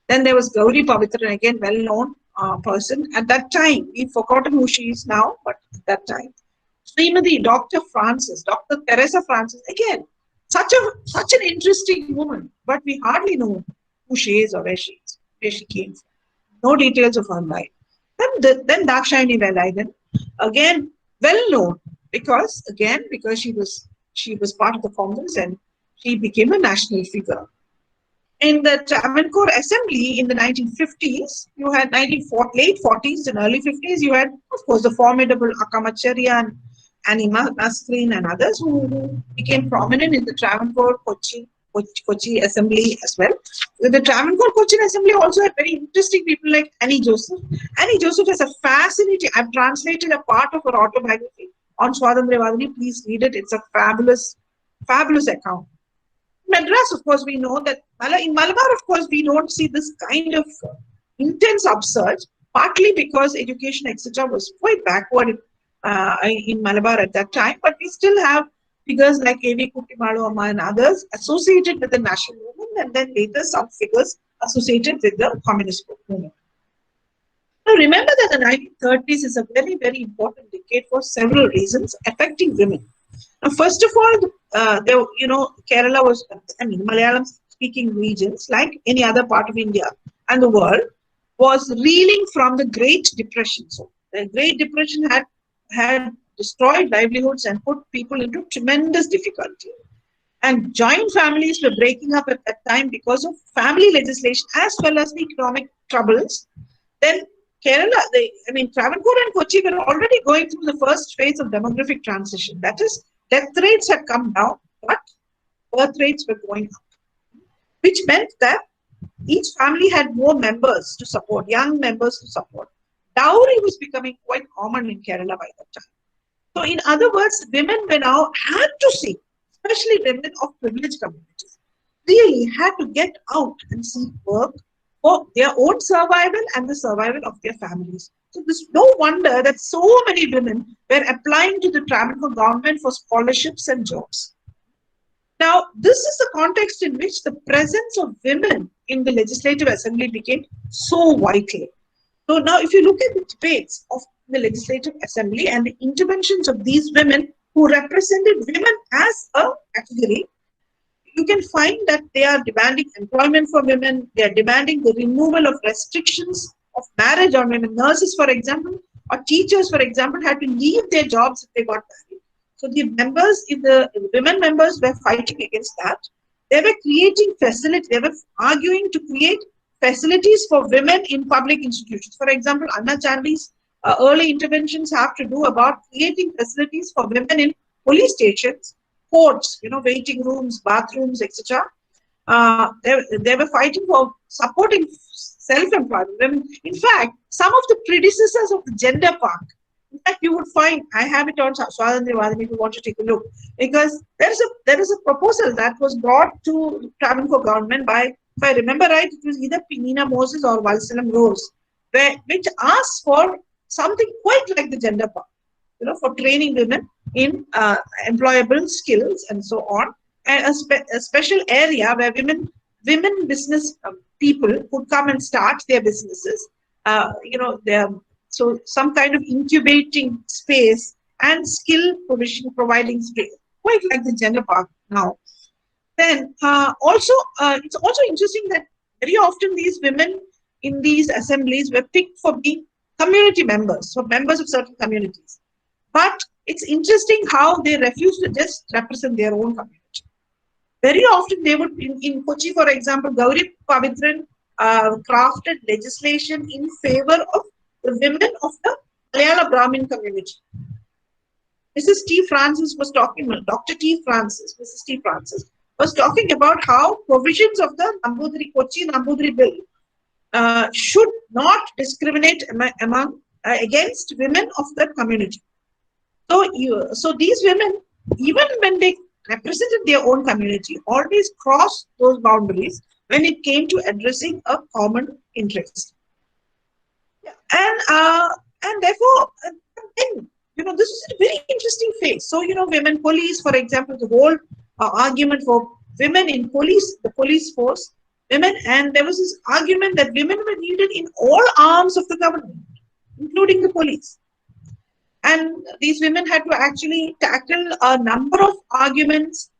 Then there was Gauri Pavitran, again, well-known person. At that time, we've forgotten who she is now, but at that time. Srimati Dr. Teresa Francis, again, such an interesting woman, but we hardly know who she is or where she came from. No details of her life. Then Dakshayani Velayagan, again, well-known because she was part of the Congress and she became a national figure. In the Travancore Assembly in the 1950s, you had late 40s and early 50s, you had, of course, the formidable Akamacharya and Annie Mascreen and others who became prominent in the Travancore Kochi Assembly as well. The Travancore Kochi Assembly also had very interesting people like Annie Joseph. Annie Joseph has a fascinating, I've translated a part of her autobiography on Swatantra Vadini. Please read it. It's a fabulous account. Madras, of course, we know that in Malabar, of course, we don't see this kind of intense upsurge, partly because education, etc., was quite backward in Malabar at that time. But we still have figures like A.V. Kuttimalu Amma and others associated with the national movement, and then later some figures associated with the communist movement. Now, remember that the 1930s is a very, very important decade for several reasons affecting women. Now, first of all, Kerala was, Malayalam-speaking regions, like any other part of India and the world, was reeling from the Great Depression. So, the Great Depression had destroyed livelihoods and put people into tremendous difficulty. And joint families were breaking up at that time because of family legislation as well as the economic troubles. Then Kerala, Travancore and Kochi were already going through the first phase of demographic transition. That is, death rates had come down, but birth rates were going up, which meant that each family had more members to support, young members to support. Dowry was becoming quite common in Kerala by that time. So in other words, women were now had to seek, especially women of privileged communities, really had to get out and seek work for their own survival and the survival of their families. So there's no wonder that so many women were applying to the Travancore government for scholarships and jobs. Now, this is the context in which the presence of women in the Legislative Assembly became so vital. So now, if you look at the debates of the Legislative Assembly and the interventions of these women who represented women as a category, you can find that they are demanding employment for women, they are demanding the removal of restrictions of marriage on women. Nurses, for example, or teachers, for example, had to leave their jobs if they got married. So the members, if the women members were fighting against that, they were creating facilities, they were arguing to create facilities for women in public institutions. For example, Anna Chandi's early interventions have to do about creating facilities for women in police stations, courts, waiting rooms, bathrooms, etc. They were fighting for supporting self-employment women. In fact, some of the predecessors of the gender park, in fact, you would find, I have it on Swadhandrawadani if you want to take a look, because there is a proposal that was brought to Travancore government by, if I remember right, it was either Pinina Moses or Valsalam Rose, which asked for something quite like the gender park, for training women in employable skills and so on, and a special area where women business people could come and start their businesses. So some kind of incubating space and skill providing space, quite like the gender park now. Then it's also interesting that very often these women in these assemblies were picked for being community members, so members of certain communities. But it's interesting how they refuse to just represent their own community. Very often they would, in Kochi, for example, Gauri Pavitran crafted legislation in favor of the women of the Malayala Brahmin community. Mrs. T. Francis was talking, Mrs. T. Francis was talking about how provisions of the Nambudiri Kochi Nambudiri Bill should not discriminate against women of that community. So these women, even when they represented their own community, always crossed those boundaries when it came to addressing a common interest. And therefore, this is a very interesting phase. So, women police, for example, the whole argument for women in the police force, women, and there was this argument that women were needed in all arms of the government, including the police. And these women had to actually tackle a number of arguments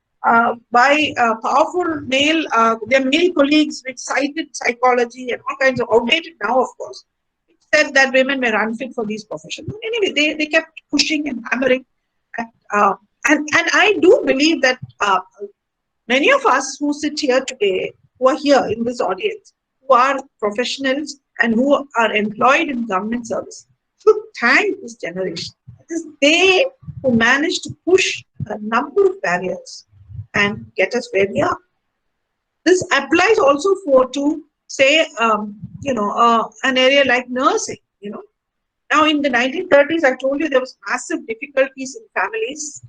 by powerful their male colleagues, which cited psychology and all kinds of outdated now, of course, which said that women were unfit for these professions. Anyway, they kept pushing and hammering. And I do believe that many of us who sit here today, who are here in this audience, who are professionals and who are employed in government service, should thank this generation. It is they who managed to push a number of barriers and get us where we are. This applies also to say, an area like nursing. Now in the 1930s, I told you there was massive difficulties in families.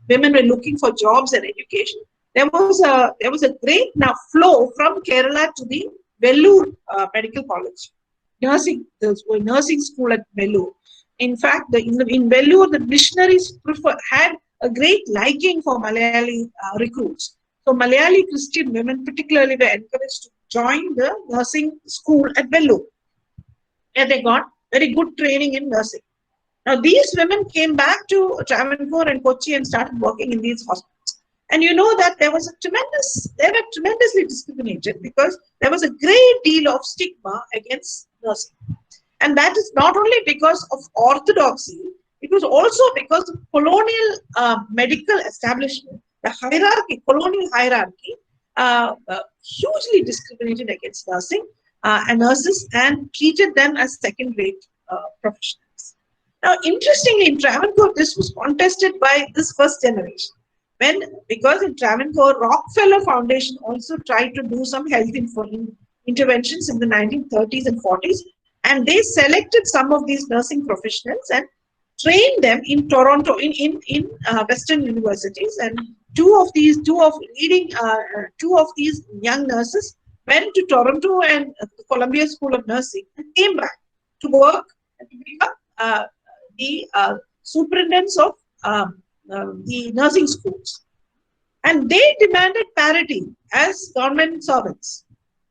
Women were looking for jobs and education. There was a great flow from Kerala to the Vellore Medical College. Nursing school at Vellore. In fact, in Vellore, the missionaries had a great liking for Malayali recruits. So Malayali Christian women particularly were encouraged to join the nursing school at Vellore. And they got very good training in nursing. Now these women came back to Travancore and Kochi and started working in these hospitals. And you know that they were tremendously discriminated because there was a great deal of stigma against nursing. And that is not only because of orthodoxy, it was also because of colonial medical establishment the hierarchy, colonial hierarchy, hugely discriminated against nursing and nurses and treated them as second-rate professionals. Now, interestingly, in Travancore, this was contested by this first generation. Because in Travancore, Rockefeller Foundation also tried to do some health interventions in the 1930s and 40s, and they selected some of these nursing professionals and trained them in Toronto, in Western universities, and two of these young nurses went to Toronto and the Columbia School of Nursing and came back to work and to become the superintendents of the nursing schools. And they demanded parity as government servants.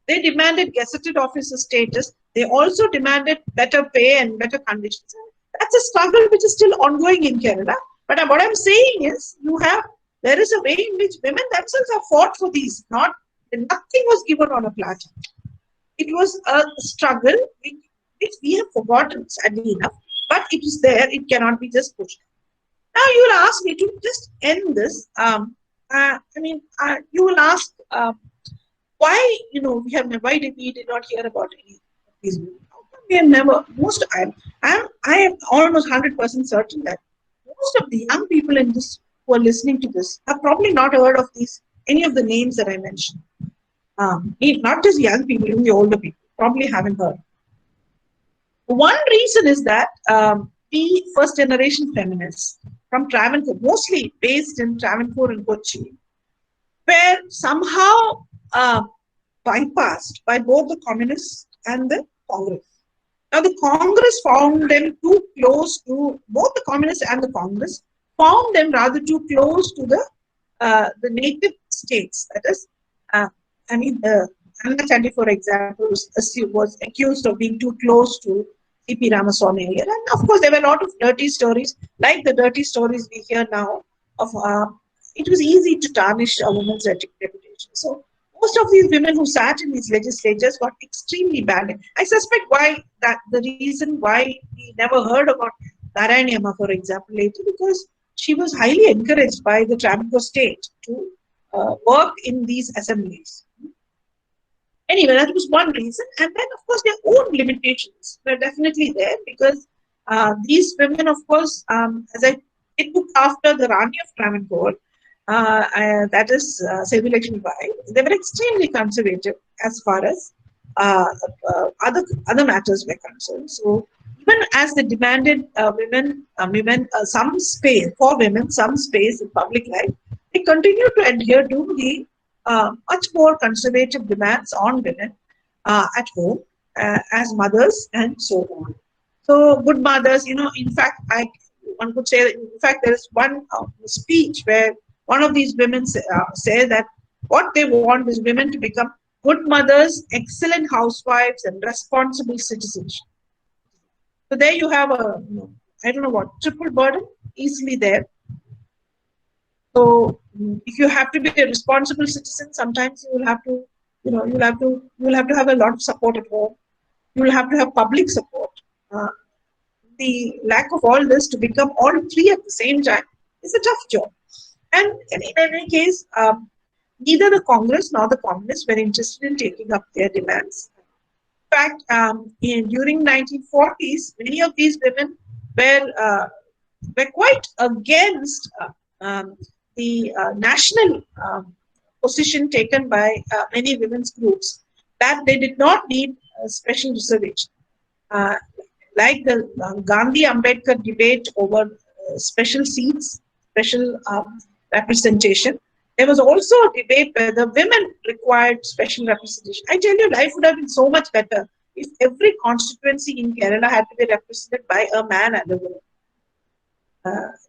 They demanded gazetted officer status. They also demanded better pay and better conditions. That's a struggle which is still ongoing in Canada. But what I'm saying is, there is a way in which women themselves have fought for these. Nothing was given on a platter. It was a struggle which we have forgotten, sadly enough. But it is there. It cannot be just pushed. Now you will ask me to just end this. You will ask why why did we not hear about any of these women? We have never. I am almost 100% certain that most of the young people in this who are listening to this have probably not heard of any of the names that I mentioned. Not just young people, even the older people probably haven't heard. One reason is that the first generation feminists from Travancore, mostly based in Travancore and Kochi, were somehow bypassed by both the communists and the Congress. Now, the Congress found them too close to, both the communists and the Congress found them rather too close to the native states. That is, Anna Chandi, for example, was accused of being too close to C.P. Ramaswamy here. And of course, there were a lot of dirty stories, like the dirty stories we hear now of it was easy to tarnish a woman's reputation. So most of these women who sat in these legislatures got extremely bad. I suspect the reason why we never heard about Narayani Amma, for example, later, because she was highly encouraged by the Travancore state to work in these assemblies. Anyway, that was one reason. And then, of course, their own limitations were definitely there, because these women, of course, it took after the Rani of Travancore, that is Sevi Lakshmi Bai, they were extremely conservative as far as other matters were concerned. So even as they demanded some space for women, some space in public life, they continued to adhere to the much more conservative demands on women at home as mothers and so on. So good mothers, in fact, one could say, in fact, there is one speech where one of these women say that what they want is women to become good mothers, excellent housewives, and responsible citizens. So there you have a, triple burden easily there. So if you have to be a responsible citizen, sometimes you will have to, you'll have to have a lot of support at home. You will have to have public support. The lack of all this to become all three at the same time is a tough job. And in any case, neither the Congress nor the communists were interested in taking up their demands. In fact, during 1940s, many of these women were quite against the national position taken by many women's groups, that they did not need a special reservation. Like the Gandhi-Ambedkar debate over special seats, special representation, there was also a debate whether women required special representation. I tell you, life would have been so much better if every constituency in Kerala had to be represented by a man and a woman.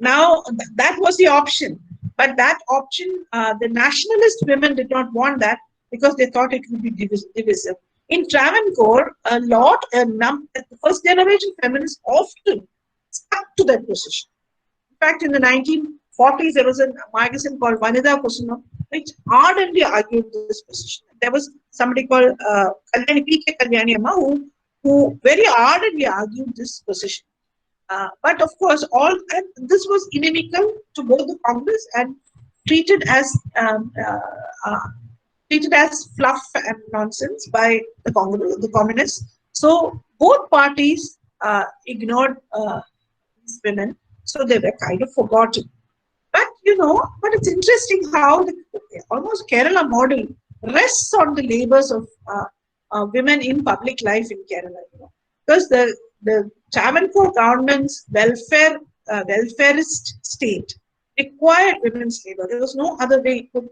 Now, that was the option. But that option, the nationalist women did not want that because they thought it would be divisive. In Travancore, the first generation feminists often stuck to that position. In fact, in the 1940s, there was a magazine called Vanida Kusunam, which ardently argued this position. There was somebody called P.K. Kalyani Amma who very ardently argued this position. But of course, this was inimical to both the Congress and treated as treated as fluff and nonsense by the communists. So both parties ignored these women, so they were kind of forgotten. But but it's interesting how the almost Kerala model rests on the labors of women in public life in Kerala. Because the Travancore government's welfarist state required women's labor. There was no other way it could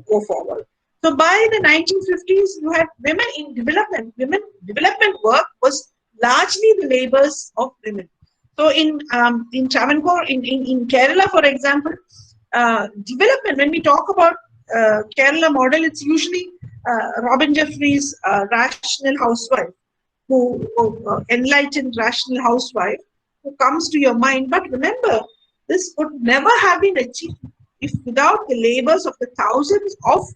go forward. So by the 1950s, you had women in development. Development work was largely the labors of women. So in Travancore, in Kerala, for example, development, when we talk about Kerala model, it's usually Robin Jeffrey's rational housewife, enlightened rational housewife, who comes to your mind. But remember, this would never have been achieved if without the labors of the thousands of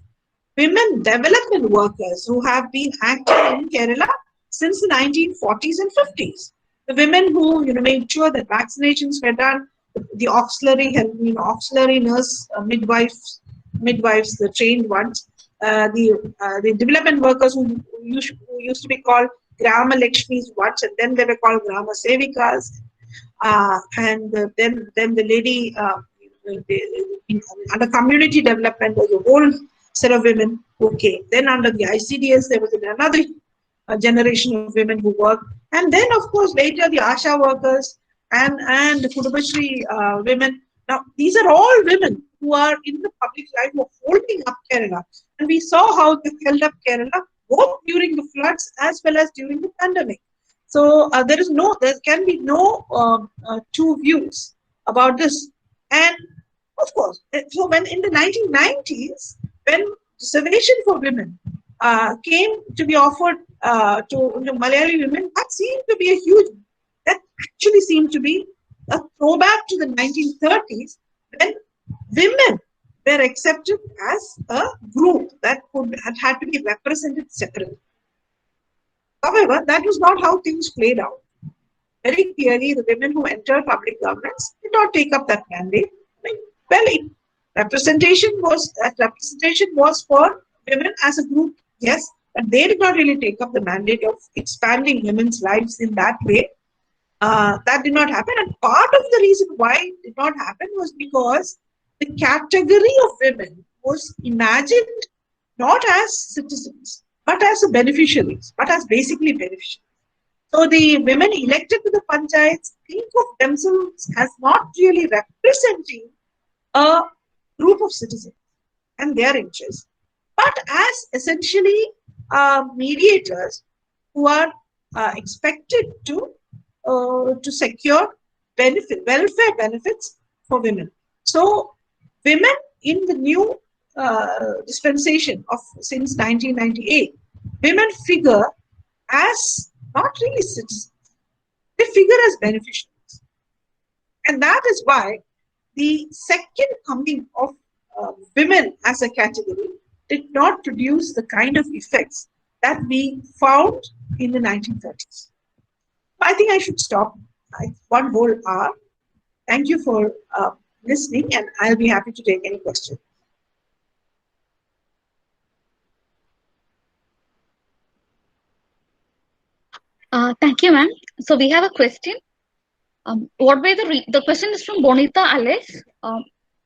women development workers who have been active in Kerala since the 1940s and 50s. The women who made sure that vaccinations were done, the auxiliary help, auxiliary nurse, midwives, the trained ones, the development workers who used to be called Grama Lakshmi's once, and then they were called Grama Sevikas, and then the lady under community development was a whole set of women who came. Then under the ICDS there was another generation of women who worked, and then of course later the Asha workers and the Kudubashri women. Now these are all women who are in the public life, who are holding up Kerala, and we saw how they held up Kerala both during the floods as well as during the pandemic. So there can be no two views about this. And of course, so when in the 1990s, when reservation for women came to be offered to Malayali women, that actually seemed to be a throwback to the 1930s, when women were accepted as a group that had to be represented separately. However, that was not how things played out. Very clearly, the women who entered public governance did not take up that mandate. Representation was for women as a group, yes, but they did not really take up the mandate of expanding women's lives in that way. That did not happen, and part of the reason why it did not happen was because the category of women was imagined not as citizens, but as beneficiaries, but as basically beneficiaries. So the women elected to the panchayats think of themselves as not really representing a group of citizens and their interests, but as essentially mediators who are expected to secure welfare benefits for women. So women in the new dispensation of since 1998, women figure as not really citizens, they figure as beneficiaries. And that is why the second coming of women as a category did not produce the kind of effects that we found in the 1930s. I think I should stop. It's one whole hour. Thank you for listening, and I'll be happy to take any questions. Thank you, ma'am. So we have a question. What were the question is from Bonita Alice.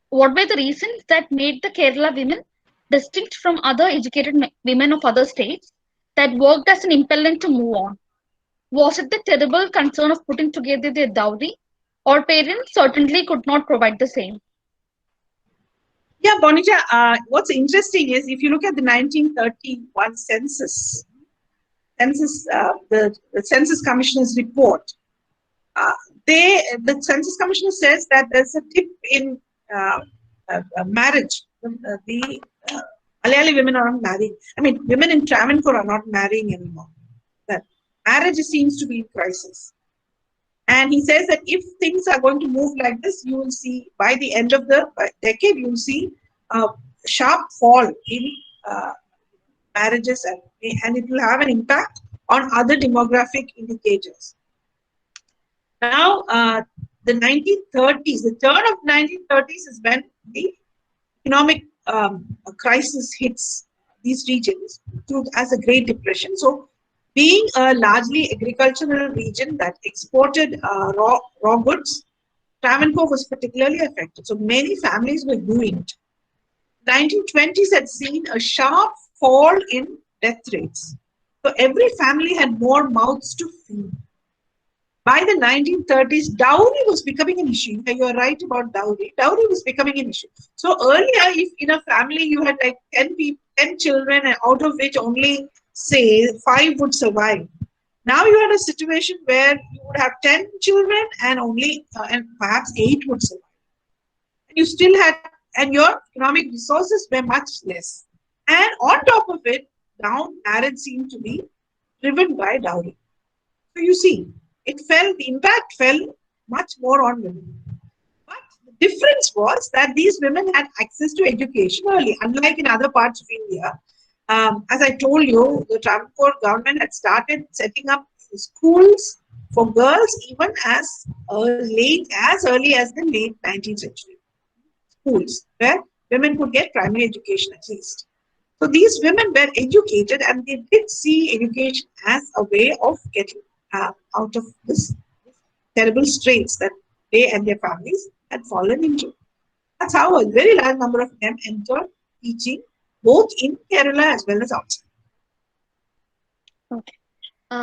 What were the reasons that made the Kerala women distinct from other educated women of other states that worked as an impellent to move on? Was it the terrible concern of putting together their dowry, or parents certainly could not provide the same? Yeah, Bonita, what's interesting is if you look at the 1931 census, the Census Commissioner's report, the Census Commissioner says that there's a dip in marriage. The Malayali women are not marrying. I mean, women in Travancore are not marrying anymore. That marriage seems to be in crisis. And he says that if things are going to move like this, you will see by the end of the decade, you will see a sharp fall in marriages, and it will have an impact on other demographic indicators. Now, the 1930s, the turn of 1930s is when the economic crisis hits these regions as a Great Depression. So, being a largely agricultural region that exported raw goods, Travancore was particularly affected. So, many families were ruined. 1920s had seen a sharp fall in death rates. So, every family had more mouths to feed. By the 1930s, dowry was becoming an issue. You are right about dowry. Dowry was becoming an issue. So earlier, if in a family you had like 10 children, and out of which only, say, 5 would survive. Now you had a situation where you would have 10 children and only, and perhaps 8 would survive. And you still had, and your economic resources were much less. And on top of it, now marriage seemed to be driven by dowry. So you see, the impact fell much more on women. But the difference was that these women had access to education early, unlike in other parts of India. As I told you, the Travancore government had started setting up schools for girls even as early as the late 19th century. Schools where women could get primary education at least. So these women were educated, and they did see education as a way of getting out of this terrible straits that they and their families had fallen into. That's how a very large number of them entered teaching, both in Kerala as well as outside. Okay.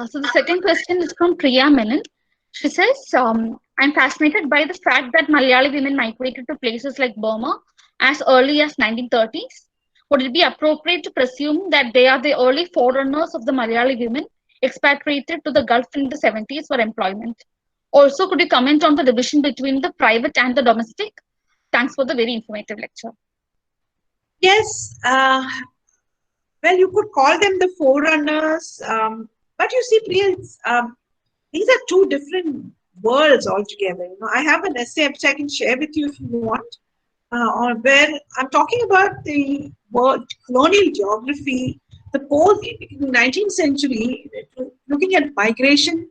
So the second question is from Priya Menon. She says, I'm fascinated by the fact that Malayali women migrated to places like Burma as early as 1930s. Would it be appropriate to presume that they are the early forerunners of the Malayali women expatriated to the Gulf in the 70s for employment? Also, could you comment on the division between the private and the domestic? Thanks for the very informative lecture. Yes, well, you could call them the forerunners, but you see, Priya, these are two different worlds altogether. I have an essay which I can share with you if you want, where I'm talking about the world, colonial geography, the in the 19th century, looking at migration.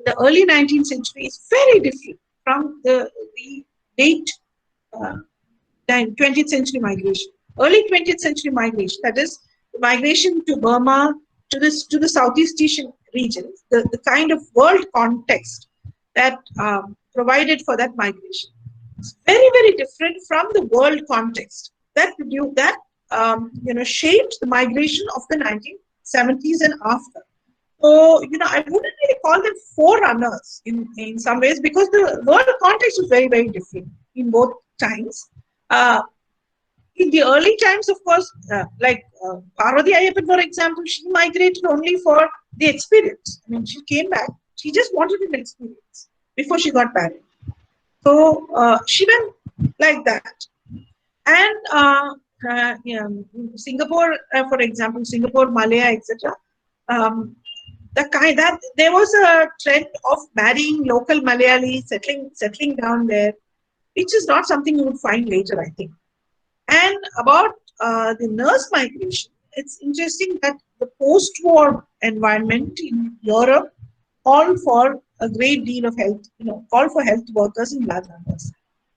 The early 19th century is very different from the late 20th century migration. Early 20th century migration, that is, the migration to Burma, to the Southeast Asian region, the kind of world context that provided for that migration. It's very, very different from the world context that shaped the migration of the 1970s and after. So, I wouldn't really call them forerunners in some ways, because the world context was very, very different in both times. In the early times, of course, like Parvati Ayyappan, for example, she migrated only for the experience. I mean, she came back, she just wanted an experience before she got married. So she went like that. And Singapore, for example, Singapore, Malaya, etc. There was a trend of marrying local Malayali, settling down there, which is not something you would find later, I think. And about the nurse migration, it's interesting that the post-war environment in Europe called for a great deal of called for health workers in large numbers.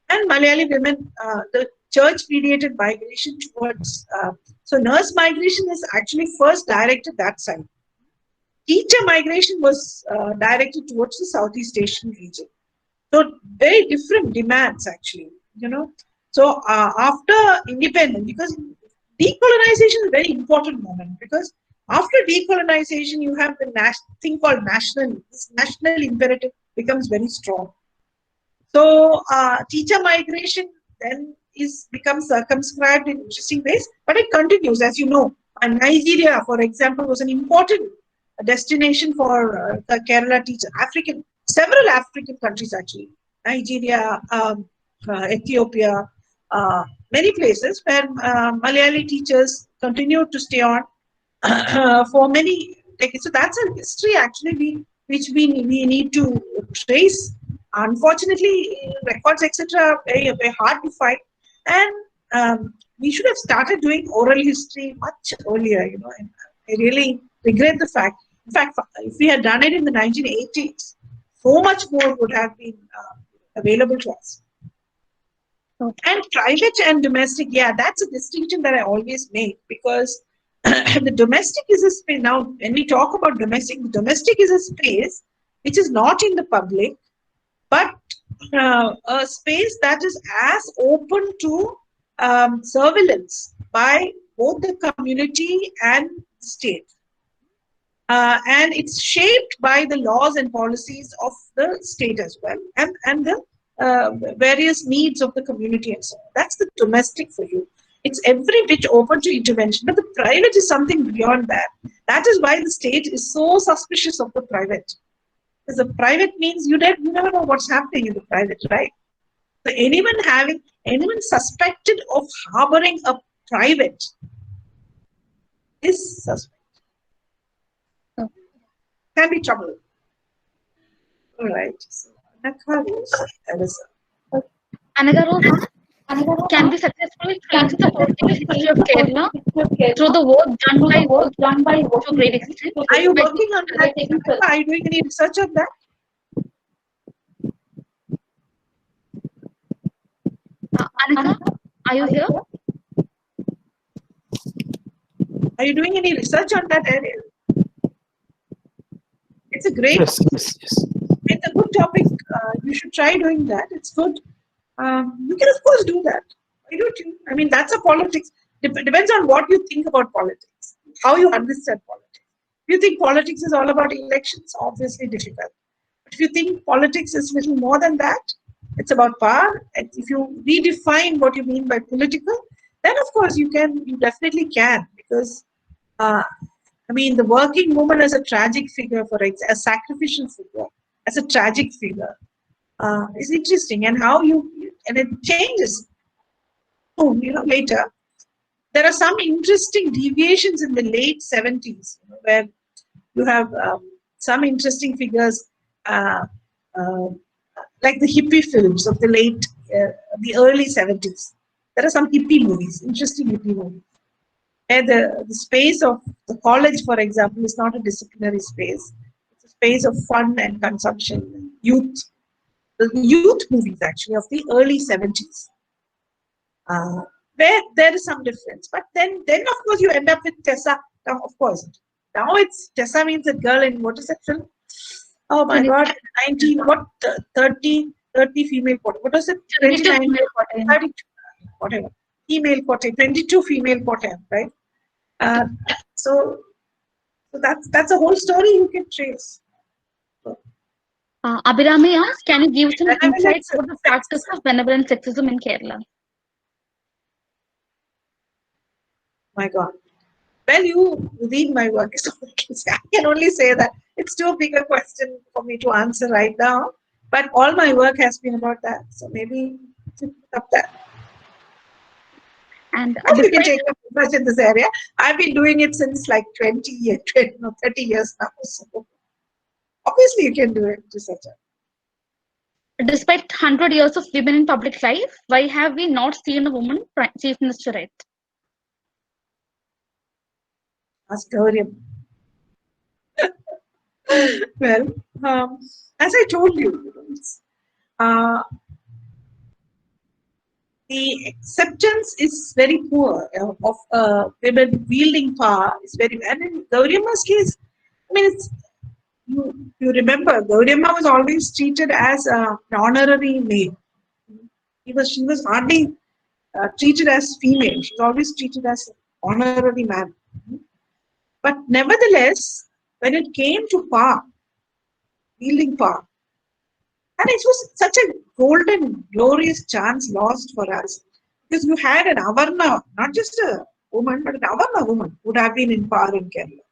And Malayali women, the church-mediated migration towards, so nurse migration is actually first directed that side. Teacher migration was directed towards the Southeast Asian region. So very different demands actually, So after independence, because decolonization is a very important moment, because after decolonization, you have the thing called this national imperative becomes very strong. So teacher migration then becomes circumscribed in interesting ways, but it continues, as you know. And Nigeria, for example, was an important destination for the Kerala teacher. Several African countries actually, Nigeria, Ethiopia, many places where Malayali teachers continued to stay on for many decades. So that's a history actually which we need to trace. Unfortunately, records etc. are very hard to find, and we should have started doing oral history much earlier. And I really regret the fact. In fact, if we had done it in the 1980s, so much more would have been available to us. And private and domestic, yeah, that's a distinction that I always make, because the domestic is a space. Now, when we talk about domestic, the domestic is a space which is not in the public, but a space that is as open to surveillance by both the community and the state. And it's shaped by the laws and policies of the state as well, and the various needs of the community and so on. That's the domestic for you. It's every bit open to intervention, but the private is something beyond that. That is why the state is so suspicious of the private. Because the private means you never know what's happening in the private, right? So anyone suspected of harboring a private is suspect. Can be trouble. All right. So, Another Rose, can we successfully trace the political history of Kerala through the work done by both to a great extent? are you working on that? Are you doing any research on that? Anika, are you here? Are you doing any research on that area? It's a great, Yes. it's a good topic. You should try doing that. It's good. You can, of course, do that. Why don't you? I mean, that's a politics. Depends on what you think about politics, how you understand politics. If you think politics is all about elections, obviously difficult. But if you think politics is little more than that, it's about power. And if you redefine what you mean by political, then of course you definitely can, because I mean, the working woman as a tragic figure, a sacrificial figure, as a tragic figure, is interesting, and how and it changes. Later, there are some interesting deviations in the late 70s, where you have some interesting figures, like the hippie films of the early 70s. There are some hippie movies, interesting hippie movies. And the space of the college, for example, is not a disciplinary space. It's a space of fun and consumption, youth. The youth movies, actually, of the early 70s, where there is some difference. But then of course, you end up with Tessa. Now, of course, now Tessa means a girl in, what is that film? Oh my God, 30 female quota. What was it? 29 female quota. 32, whatever. Female quota, 22 female quota, right? So that's a whole story you can trace. Abhirami asks, can you give some Benevolent insights about the practice of benevolent sexism in Kerala? My God. Well, you read my work, so I can only say that it's too big a question for me to answer right now. But all my work has been about that, so maybe up that. And you can take up research in this area. I've been doing it since like 30 years now. So obviously, you can do it, research. Despite 100 years of women in public life, why have we not seen a woman chief minister yet? Ask Gauriam. Well, as I told you, the acceptance is very poor of women wielding power. Is very, and in Gauriamma's case, I mean, you remember, Gauriamma was always treated as an honorary male. She was hardly treated as female. She was always treated as an honorary man. But nevertheless, when it came to power, wielding power, and it was such a golden, glorious chance lost for us, because you had an Avarna, not just a woman, but an Avarna woman would have been in power in Kerala.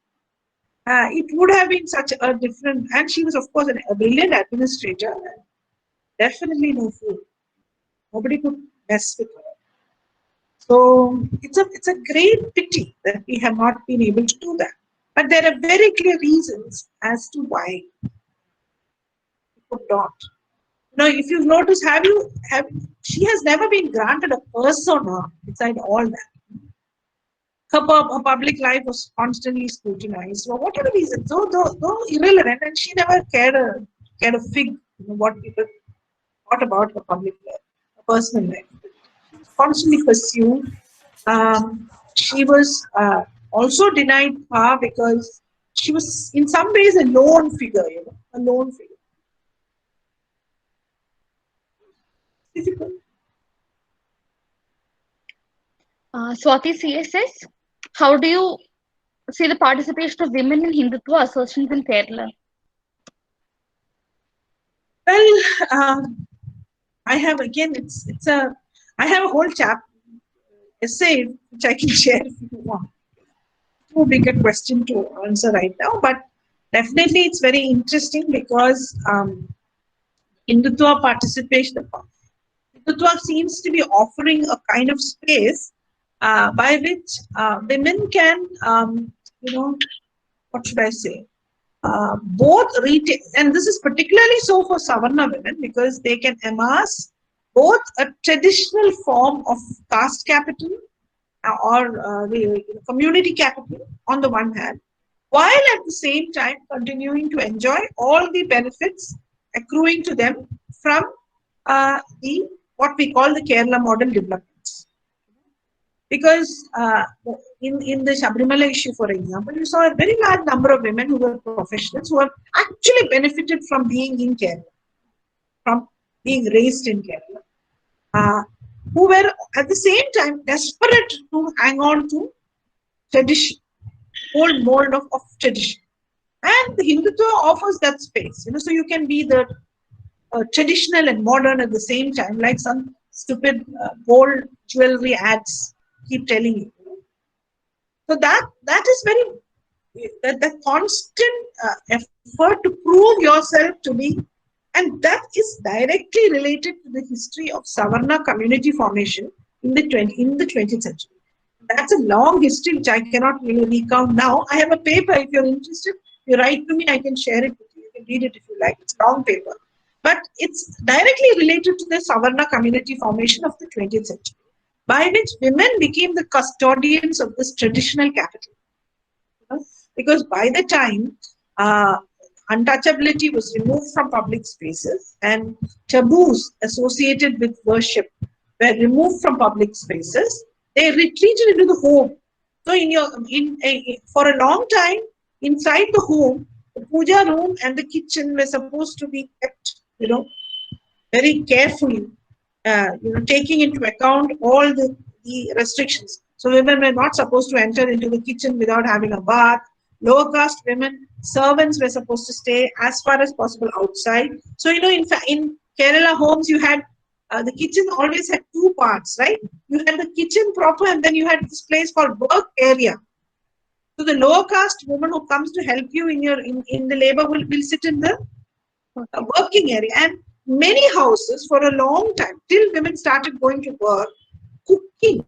It would have been such a different, and she was, of course, a brilliant administrator. Definitely no fool. Nobody could mess with her. So it's a great pity that we have not been able to do that. But there are very clear reasons as to why we could not. If you've noticed, she has never been granted a persona beside all that. Her public life was constantly scrutinized for whatever reason, though irrelevant, and she never cared a fig what people thought about her public life, her personal life. constantly pursued. She was also denied power because she was in some ways a lone figure, a lone figure. Difficult. Swati CSS, how do you see the participation of women in Hindutva assertions in Kerala? Well, I have again. I have a whole essay which I can share if you want. Too big a question to answer right now, but definitely it's very interesting because Hindutva participation. Hindutva seems to be offering a kind of space by which women can, what should I say? Both retain, and this is particularly so for Savarna women because they can amass both a traditional form of caste capital or the community capital on the one hand, while at the same time continuing to enjoy all the benefits accruing to them from the what we call the Kerala model developments. Because in the Sabrimala issue, for example, you saw a very large number of women who were professionals who have actually benefited from being in Kerala, from being raised in Kerala, who were at the same time desperate to hang on to tradition, old mold of tradition. And the Hindutva offers that space, so you can be the traditional and modern at the same time, like some stupid gold jewelry ads keep telling you. So that is very that constant effort to prove yourself to be, and that is directly related to the history of Savarna community formation in the 20th century. That's a long history which I cannot really recount now. I have a paper. If you're interested, you write to me. I can share it with you. You can read it if you like. It's a long paper, but it's directly related to the Savarna community formation of the 20th century, by which women became the custodians of this traditional capital. Because by the time untouchability was removed from public spaces and taboos associated with worship were removed from public spaces, they retreated into the home. So for a long time, inside the home, the puja room and the kitchen were supposed to be kept, very carefully, taking into account all the restrictions. So women were not supposed to enter into the kitchen without having a bath. Lower caste women, servants were supposed to stay as far as possible outside. So, in Kerala homes, you had the kitchen always had two parts, right? You had the kitchen proper, and then you had this place called work area. So the lower caste woman who comes to help you in the labor will sit in the working area. And many houses for a long time, till women started going to work, cooking,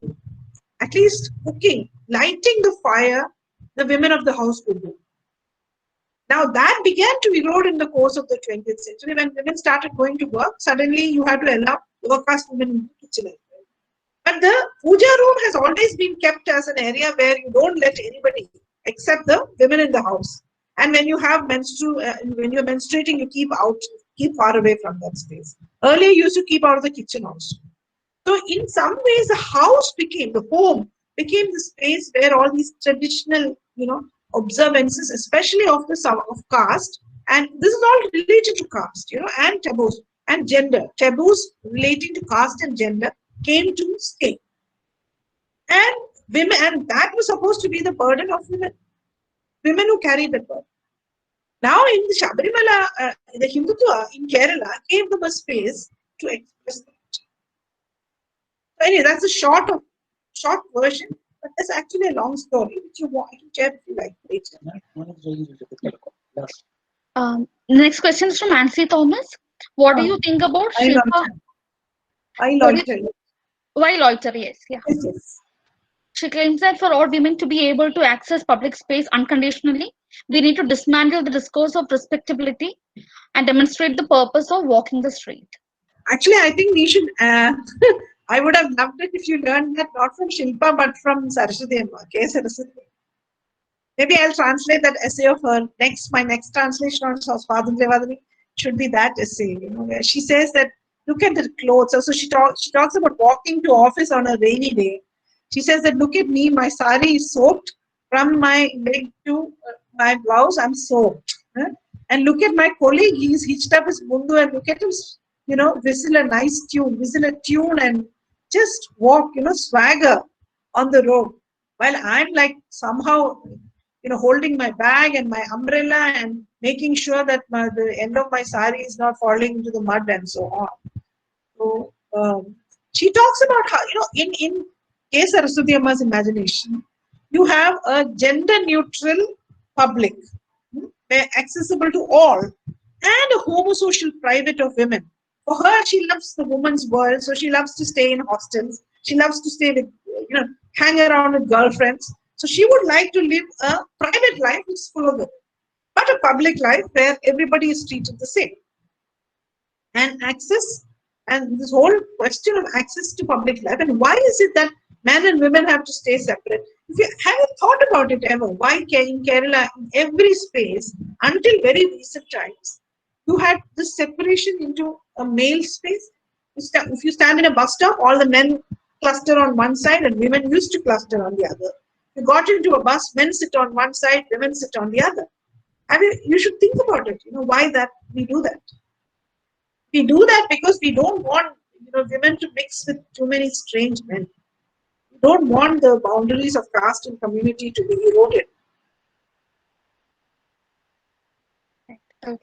at least cooking, lighting the fire, the women of the house would do. Now that began to erode in the course of the 20th century. When women started going to work, suddenly you had to allow lower caste women in the kitchen. But the puja room has always been kept as an area where you don't let anybody except the women in the house. And when you have when you're menstruating, you keep far away from that space. Earlier, you used to keep out of the kitchen also. So in some ways, the home became the space where all these traditional, observances, especially of caste, and this is all related to caste, and taboos and gender. Taboos relating to caste and gender came to stay. And women, and that was supposed to be the burden of women who carried that burden. Now in the Sabrimala, the Hindutva in Kerala gave them a space to express that. So anyway, that's a short version, but that's actually a long story which I can share if you like later. Next question is from Nancy Thomas. What do you think about Shilpa? I loiter. Why loiter? Yes, yeah. Yes. She claims that for all women to be able to access public space unconditionally, we need to dismantle the discourse of respectability and demonstrate the purpose of walking the street. Actually, I think we should. I would have loved it if you learned that not from Shilpa but from Saraswati Amma. Okay, Saraswati. Maybe I'll translate that essay of her. My next translation on Swadhantrayavadini should be that essay, where she says that Look at the clothes. So she talks about walking to office on a rainy day. She says that, look at me, my sari is soaked from my leg to my blouse, I'm soaked. And look at my colleague, he's hitched up his mundu, and look at him, whistle a nice tune, whistle a tune and just walk, swagger on the road. While I'm like somehow, holding my bag and my umbrella and making sure that the end of my sari is not falling into the mud and so on. So she talks about how, in K. Saraswati Amma's imagination, you have a gender-neutral public, accessible to all, and a homosocial private of women. For her, she loves the woman's world, so she loves to stay in hostels. She loves to stay with, hang around with girlfriends. So she would like to live a private life which is full of women, but a public life where everybody is treated the same. And access, and this whole question of access to public life, and why is it that men and women have to stay separate? If you haven't thought about it ever, why in Kerala, in every space, until very recent times, you had this separation into a male space. If you stand in a bus stop, all the men cluster on one side and women used to cluster on the other. You got into a bus, men sit on one side, women sit on the other. I mean, you should think about it, why that we do that. We do that because we don't want, women to mix with too many strange men. We don't want the boundaries of caste and community to be eroded. Okay.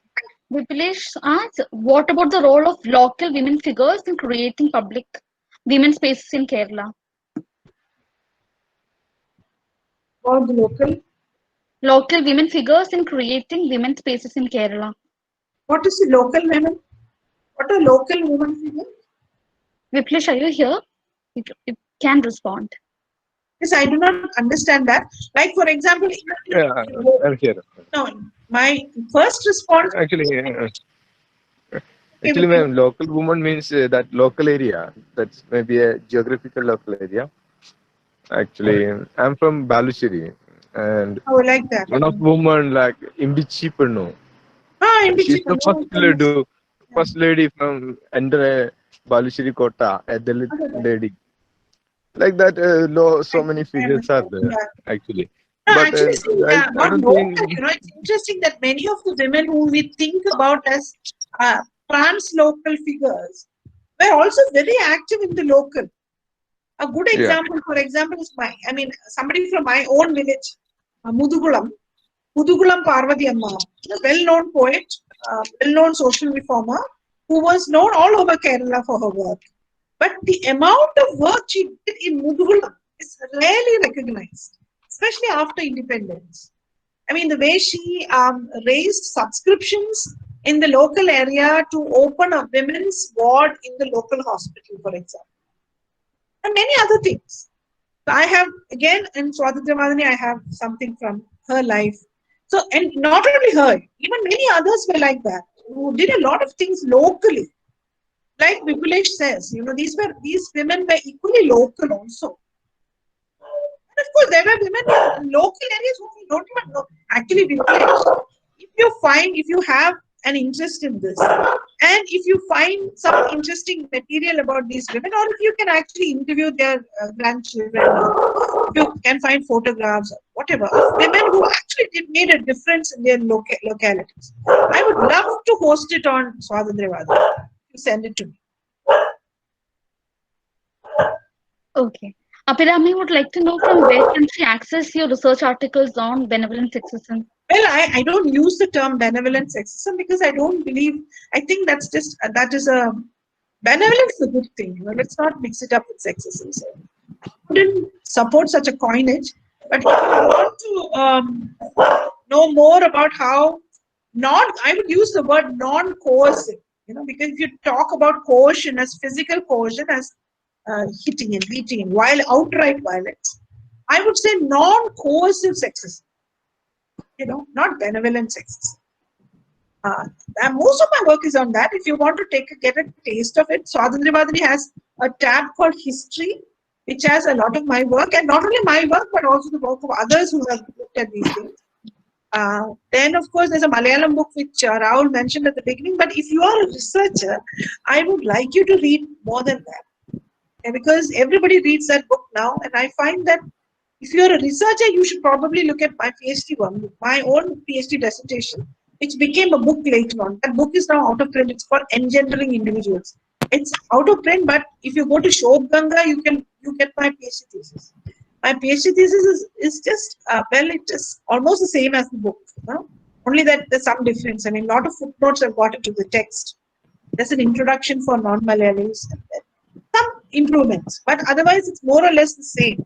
Vipulesh asks, what about the role of local women figures in creating public women spaces in Kerala? Or the Local women figures in creating women spaces in Kerala. what is the local women? What are local women figures? Vipulesh, are you here? You can respond. Yes, I do not understand that. Like, for example, Yeah, I'm here. no, my first response. Actually, ma'am, local woman means that local area. That's maybe a geographical local area. Actually, I'm from Balushiri, and Oh, like that. one of woman like Imbichi Pannu. She's the first lady from enter Balushiri Kota, a Dalit lady. Like that, so many figures are there. Actually. No, But actually, see, I don't think. it's interesting that many of the women who we think about as trans local figures were also very active in the local. A good example, for example, is somebody from my own village, Mudugulam Parvati Amma, a well-known poet, well-known social reformer, who was known all over Kerala for her work. But the amount of work she did in Mudugulam is rarely recognized, especially after independence. I mean, the way she raised subscriptions in the local area to open a women's ward in the local hospital, for example. And many other things. So I have, again, in Swatantra Madani, I have something from her life. So, and not only her, even many others were like that, who did a lot of things locally. Like Vipulesh says, these women were equally local also. And of course, there were women in local areas who we don't even know. Actually, Vipulesh, if you have an interest in this, and if you find some interesting material about these women, or if you can actually interview their grandchildren, or if you can find photographs, whatever, of women who actually made a difference in their localities, I would love to host it on Swatantra. You send it to me. Okay. Abhirami would like to know from where can she access your research articles on benevolent sexism? Well, I don't use the term benevolent sexism because I don't believe, I think that is a, benevolence is a good thing. Let's not mix it up with sexism. So I wouldn't support such a coinage. But if you want to know more about how I would use the word non-coercive, because if you talk about coercion as physical coercion, as hitting and beating and outright violence, I would say non-coercive sexism. Not benevolent sexism. And most of my work is on that. If you want to get a taste of it, Swatantra Madani has a tab called History, which has a lot of my work, and not only my work, but also the work of others who have looked at these things. Then, of course, there's a Malayalam book which Rahul mentioned at the beginning. But if you are a researcher, I would like you to read more than that. And because everybody reads that book now, and I find that if you're a researcher, you should probably look at my PhD one, my own PhD dissertation, which became a book later on. That book is now out of print. It's called Engendering Individuals. It's out of print, but if you go to Shobganga, you get my PhD thesis. My PhD thesis is just, well, it is almost the same as the book, you know? Only that there's some difference. I mean, a lot of footnotes have got into the text. There's an introduction for non-Malayalis, and then some improvements, but otherwise it's more or less the same.